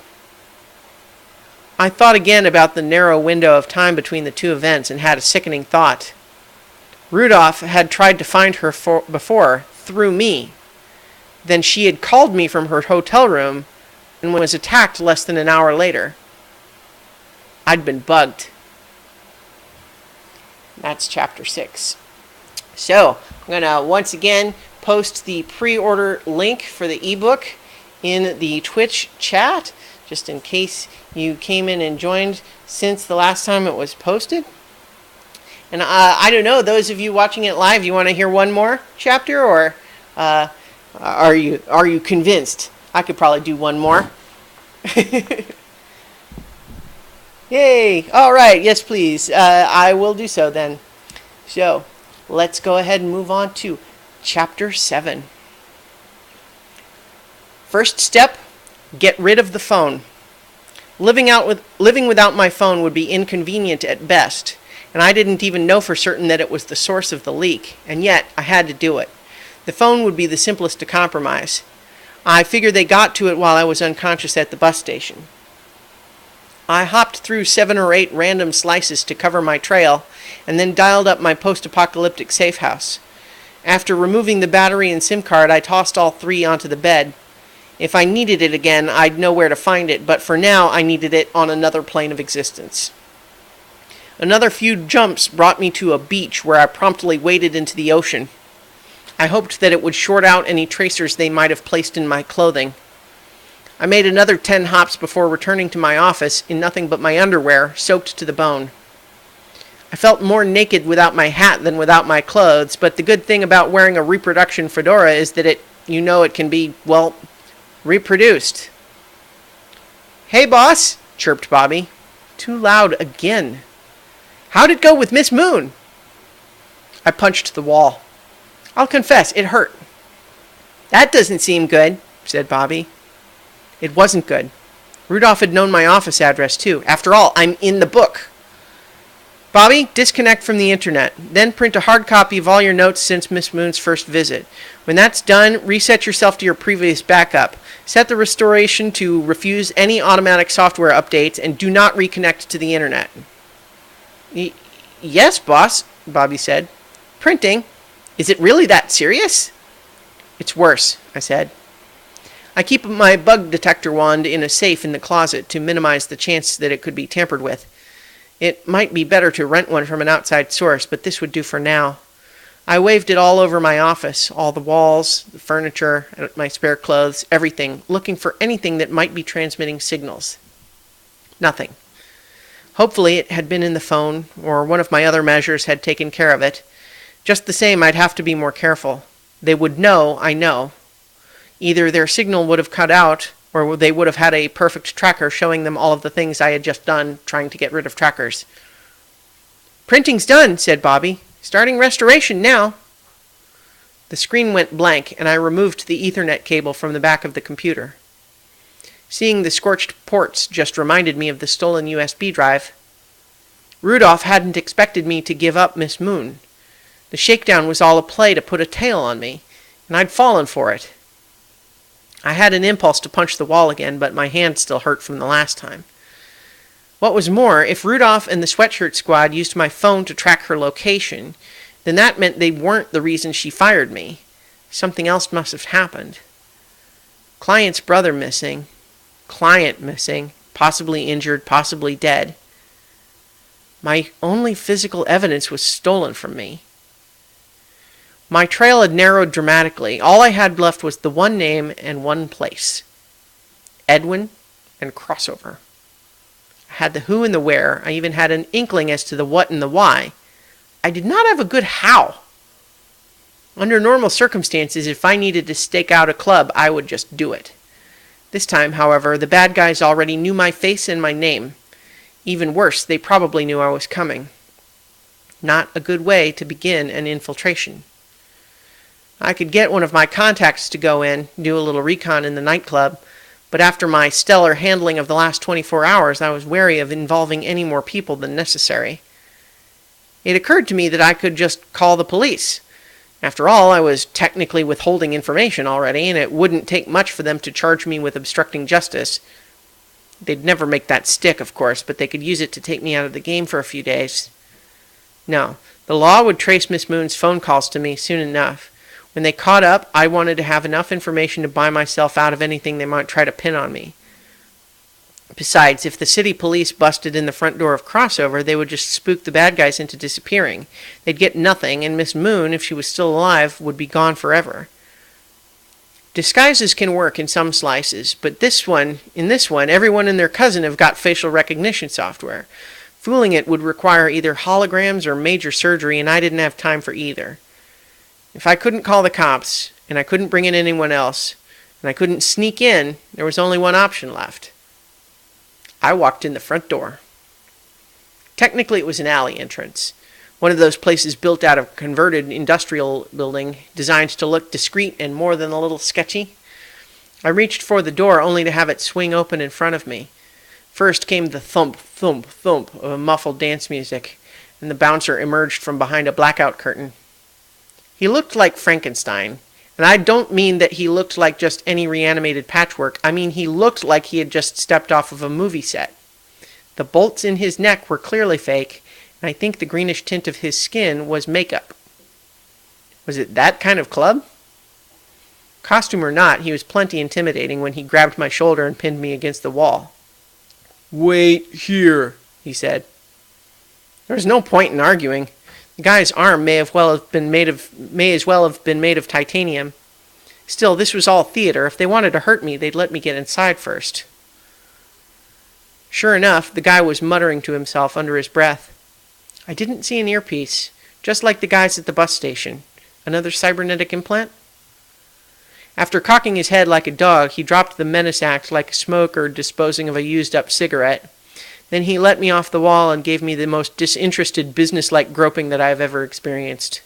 I thought again about the narrow window of time between the two events and had a sickening thought. Rudolph had tried to find her before, through me. Then she had called me from her hotel room and was attacked less than an hour later. I'd been bugged. That's chapter 6. So, I'm going to once again post the pre-order link for the ebook in the Twitch chat, just in case you came in and joined since the last time it was posted. And I don't know, those of you watching it live, you want to hear one more chapter, or are you convinced? I could probably do one more. Yay! All right, yes, please. I will do so then. So, let's go ahead and move on to chapter 7. First step, get rid of the phone. Living without my phone would be inconvenient at best, and I didn't even know for certain that it was the source of the leak, and yet I had to do it. The phone would be the simplest to compromise. I figured they got to it while I was unconscious at the bus station. I hopped through 7 or 8 random slices to cover my trail, and then dialed up my post-apocalyptic safe house. After removing the battery and SIM card, I tossed all 3 onto the bed. If I needed it again, I'd know where to find it, but for now I needed it on another plane of existence. Another few jumps brought me to a beach where I promptly waded into the ocean. I hoped that it would short out any tracers they might have placed in my clothing. I made another 10 hops before returning to my office in nothing but my underwear, soaked to the bone. I felt more naked without my hat than without my clothes, but the good thing about wearing a reproduction fedora is that it can be, well, reproduced. Hey, boss, chirped Bobby. Too loud again. How'd it go with Miss Moon? I punched the wall. I'll confess, it hurt. That doesn't seem good, said Bobby. It wasn't good. Rudolph had known my office address, too. After all, I'm in the book. Bobby, disconnect from the internet. Then print a hard copy of all your notes since Miss Moon's first visit. When that's done, reset yourself to your previous backup. Set the restoration to refuse any automatic software updates, and do not reconnect to the internet. Yes, boss, Bobby said. Printing? Is it really that serious? It's worse, I said. I keep my bug detector wand in a safe in the closet to minimize the chance that it could be tampered with. It might be better to rent one from an outside source, but this would do for now. I waved it all over my office, all the walls, the furniture, my spare clothes, everything, looking for anything that might be transmitting signals. Nothing. Hopefully it had been in the phone, or one of my other measures had taken care of it. Just the same, I'd have to be more careful. They would know, I know. Either their signal would have cut out, or they would have had a perfect tracker showing them all of the things I had just done, trying to get rid of trackers. "Printing's done," said Bobby. "Starting restoration now." The screen went blank, and I removed the Ethernet cable from the back of the computer. Seeing the scorched ports just reminded me of the stolen USB drive. Rudolph hadn't expected me to give up Miss Moon. The shakedown was all a play to put a tail on me, and I'd fallen for it. I had an impulse to punch the wall again, but my hand still hurt from the last time. What was more, if Rudolph and the sweatshirt squad used my phone to track her location, then that meant they weren't the reason she fired me. Something else must have happened. Client's brother missing. Client missing. Possibly injured, possibly dead. My only physical evidence was stolen from me. My trail had narrowed dramatically. All I had left was the one name and one place. Edwin and Crossover. I had the who and the where. I even had an inkling as to the what and the why. I did not have a good how. Under normal circumstances, if I needed to stake out a club, I would just do it. This time, however, the bad guys already knew my face and my name. Even worse, they probably knew I was coming. Not a good way to begin an infiltration. I could get one of my contacts to go in, do a little recon in the nightclub, but after my stellar handling of the last 24 hours, I was wary of involving any more people than necessary. It occurred to me that I could just call the police. After all, I was technically withholding information already, and it wouldn't take much for them to charge me with obstructing justice. They'd never make that stick, of course, but they could use it to take me out of the game for a few days. No, the law would trace Miss Moon's phone calls to me soon enough. When they caught up, I wanted to have enough information to buy myself out of anything they might try to pin on me. Besides, if the city police busted in the front door of Crossover, they would just spook the bad guys into disappearing. They'd get nothing, and Miss Moon, if she was still alive, would be gone forever. Disguises can work in some slices, but in this one, everyone and their cousin have got facial recognition software. Fooling it would require either holograms or major surgery, and I didn't have time for either. If I couldn't call the cops, and I couldn't bring in anyone else, and I couldn't sneak in, there was only one option left. I walked in the front door. Technically, it was an alley entrance, one of those places built out of a converted industrial building, designed to look discreet and more than a little sketchy. I reached for the door only to have it swing open in front of me. First came the thump, thump, thump of muffled dance music, and the bouncer emerged from behind a blackout curtain. He looked like Frankenstein, and I don't mean that he looked like just any reanimated patchwork. I mean he looked like he had just stepped off of a movie set. The bolts in his neck were clearly fake, and I think the greenish tint of his skin was makeup. Was it that kind of club? Costume or not, he was plenty intimidating when he grabbed my shoulder and pinned me against the wall. "Wait here," he said. There was no point in arguing. The guy's arm may as well have been made of titanium. Still, this was all theater. If they wanted to hurt me, they'd let me get inside first. Sure enough, the guy was muttering to himself under his breath. I didn't see an earpiece, just like the guys at the bus station. Another cybernetic implant? After cocking his head like a dog, he dropped the menace act like a smoker disposing of a used-up cigarette. Then he let me off the wall and gave me the most disinterested, business-like groping that I have ever experienced.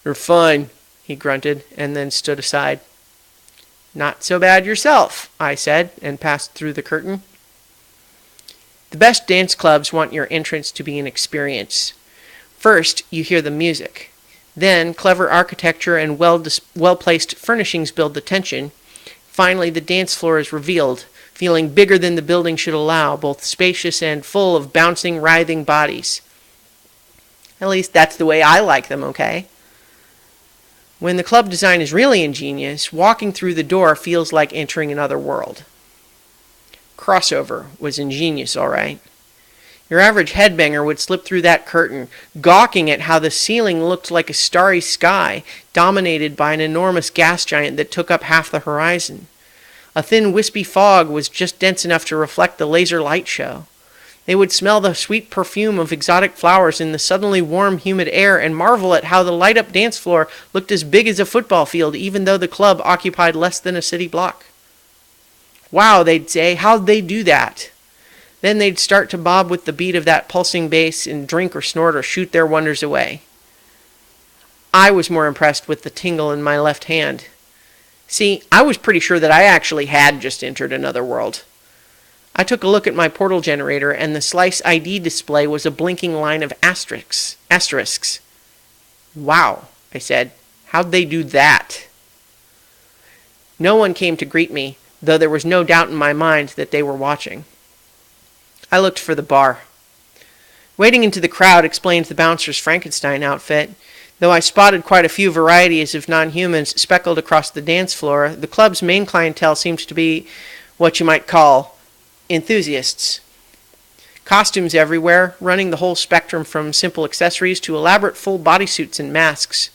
"You're fine," he grunted, and then stood aside. "Not so bad yourself," I said, and passed through the curtain. The best dance clubs want your entrance to be an experience. First, you hear the music. Then, clever architecture and well-placed furnishings build the tension. Finally, the dance floor is revealed, feeling bigger than the building should allow, both spacious and full of bouncing, writhing bodies. At least that's the way I like them, okay? When the club design is really ingenious, walking through the door feels like entering another world. Crossover was ingenious, all right. Your average headbanger would slip through that curtain, gawking at how the ceiling looked like a starry sky, dominated by an enormous gas giant that took up half the horizon. A thin, wispy fog was just dense enough to reflect the laser light show. They would smell the sweet perfume of exotic flowers in the suddenly warm, humid air and marvel at how the light-up dance floor looked as big as a football field, even though the club occupied less than a city block. Wow, they'd say, how'd they do that? Then they'd start to bob with the beat of that pulsing bass and drink or snort or shoot their wonders away. I was more impressed with the tingle in my left hand. See, I was pretty sure that I actually had just entered another world. I took a look at my portal generator, and the Slice ID display was a blinking line of asterisks. Wow, I said. How'd they do that? No one came to greet me, though there was no doubt in my mind that they were watching. I looked for the bar. Wading into the crowd explains the bouncer's Frankenstein outfit. Though I spotted quite a few varieties of non-humans speckled across the dance floor, the club's main clientele seems to be what you might call enthusiasts. Costumes everywhere, running the whole spectrum from simple accessories to elaborate full bodysuits and masks.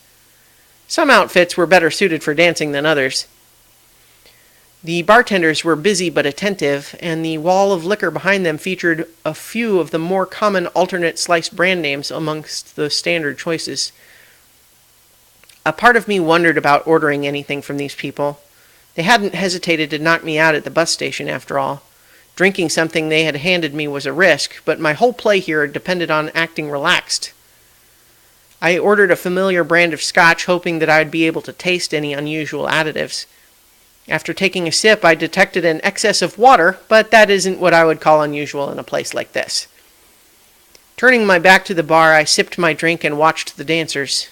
Some outfits were better suited for dancing than others. The bartenders were busy but attentive, and the wall of liquor behind them featured a few of the more common alternate Slice brand names amongst the standard choices. A part of me wondered about ordering anything from these people. They hadn't hesitated to knock me out at the bus station, after all. Drinking something they had handed me was a risk, but my whole play here depended on acting relaxed. I ordered a familiar brand of scotch, hoping that I would be able to taste any unusual additives. After taking a sip, I detected an excess of water, but that isn't what I would call unusual in a place like this. Turning my back to the bar, I sipped my drink and watched the dancers.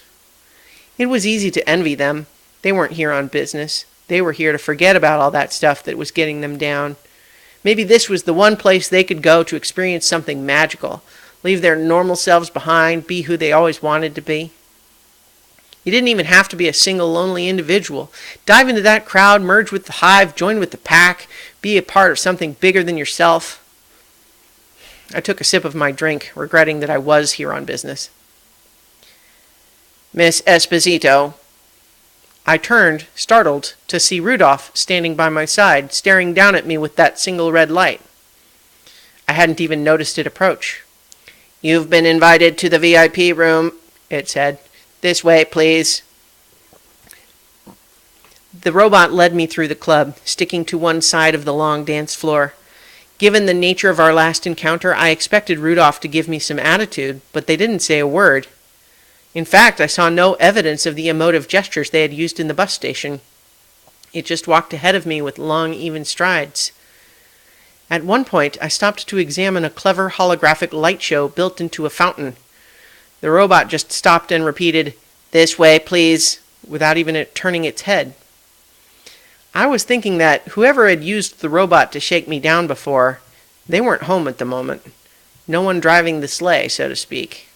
It was easy to envy them. They weren't here on business. They were here to forget about all that stuff that was getting them down. Maybe this was the one place they could go to experience something magical, leave their normal selves behind, be who they always wanted to be. You didn't even have to be a single lonely individual. Dive into that crowd, merge with the hive, join with the pack, be a part of something bigger than yourself. I took a sip of my drink, regretting that I was here on business. Miss Esposito. I turned, startled, to see Rudolph standing by my side, staring down at me with that single red light. I hadn't even noticed it approach. You've been invited to the VIP room, it said. This way, please. The robot led me through the club, sticking to one side of the long dance floor. Given the nature of our last encounter, I expected Rudolph to give me some attitude, but they didn't say a word. In fact, I saw no evidence of the emotive gestures they had used in the bus station. It just walked ahead of me with long, even strides. At one point, I stopped to examine a clever holographic light show built into a fountain. The robot just stopped and repeated, "This way, please," without even turning its head. I was thinking that whoever had used the robot to shake me down before, they weren't home at the moment. No one driving the sleigh, so to speak.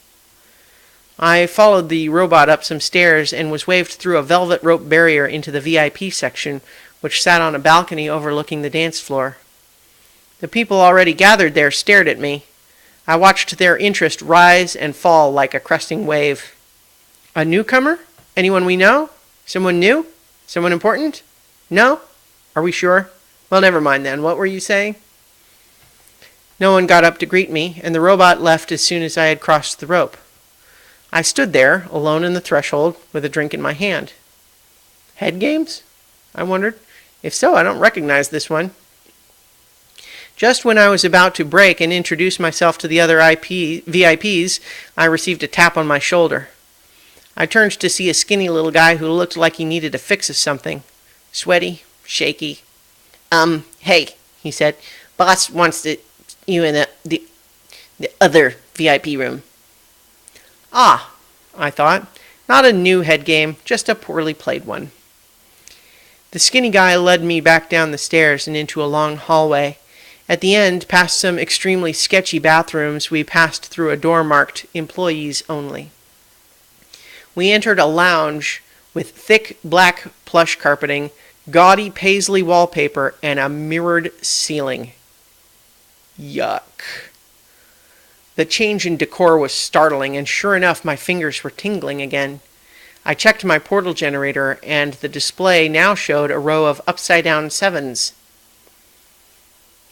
I followed the robot up some stairs and was waved through a velvet rope barrier into the VIP section, which sat on a balcony overlooking the dance floor. The people already gathered there stared at me. I watched their interest rise and fall like a cresting wave. A newcomer? Anyone we know? Someone new? Someone important? No? Are we sure? Well, never mind then. What were you saying? No one got up to greet me, and the robot left as soon as I had crossed the rope. I stood there, alone in the threshold, with a drink in my hand. Head games? I wondered. If so, I don't recognize this one. Just when I was about to break and introduce myself to the other VIPs, I received a tap on my shoulder. I turned to see a skinny little guy who looked like he needed a fix of something. Sweaty, shaky. Hey, he said. Boss wants you in the other VIP room. Ah, I thought. Not a new head game, just a poorly played one. The skinny guy led me back down the stairs and into a long hallway. At the end, past some extremely sketchy bathrooms, we passed through a door marked Employees Only. We entered a lounge with thick black plush carpeting, gaudy paisley wallpaper, and a mirrored ceiling. Yuck. The change in decor was startling, and sure enough, my fingers were tingling again. I checked my portal generator, and the display now showed a row of upside-down sevens.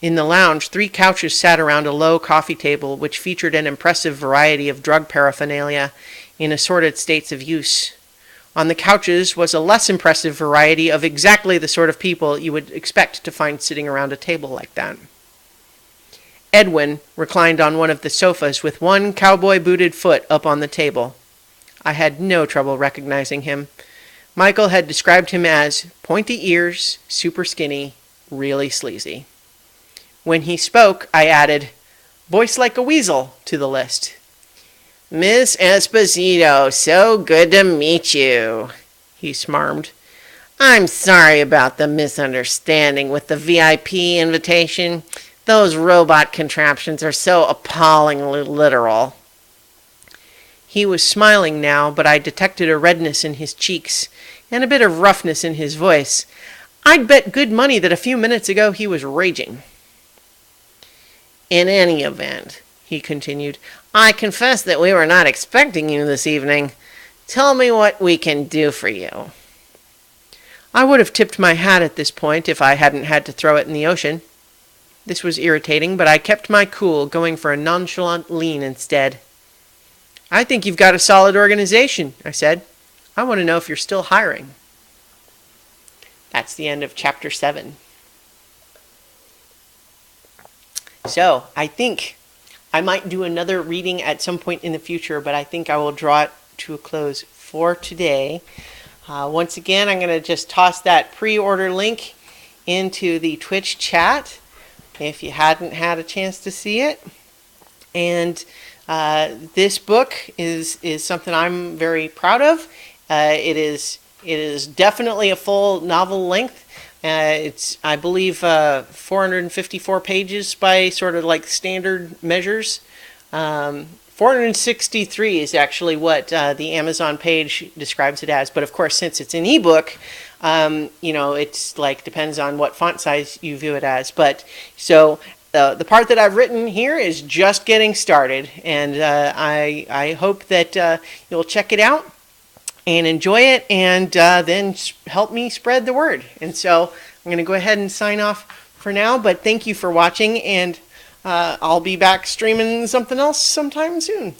In the lounge, 3 couches sat around a low coffee table, which featured an impressive variety of drug paraphernalia in assorted states of use. On the couches was a less impressive variety of exactly the sort of people you would expect to find sitting around a table like that. Edwin reclined on one of the sofas with one cowboy-booted foot up on the table. I had no trouble recognizing him. Michael had described him as pointy ears, super skinny, really sleazy. When he spoke, I added, "Voice like a weasel," to the list. "Miss Esposito, so good to meet you," he smarmed. "I'm sorry about the misunderstanding with the VIP invitation. Those robot contraptions are so appallingly literal." He was smiling now, but I detected a redness in his cheeks and a bit of roughness in his voice. I'd bet good money that a few minutes ago he was raging. "In any event," he continued, "I confess that we were not expecting you this evening. Tell me what we can do for you." I would have tipped my hat at this point if I hadn't had to throw it in the ocean. This was irritating, but I kept my cool, going for a nonchalant lean instead. "I think you've got a solid organization," I said. "I want to know if you're still hiring." That's the end of Chapter 7. So, I think I might do another reading at some point in the future, but I think I will draw it to a close for today. Once again, I'm going to just toss that pre-order link into the Twitch chat if you hadn't had a chance to see it. And this book is something I'm very proud of. It is definitely a full novel length. It's, I believe, 454 pages by sort of like standard measures. 463 is actually what the Amazon page describes it as. But of course, since it's an ebook, it's like depends on what font size you view it as. But so the part that I've written here is just getting started, and I hope that you'll check it out and enjoy it, and then help me spread the word. And so I'm going to go ahead and sign off for now, but thank you for watching, and I'll be back streaming something else sometime soon.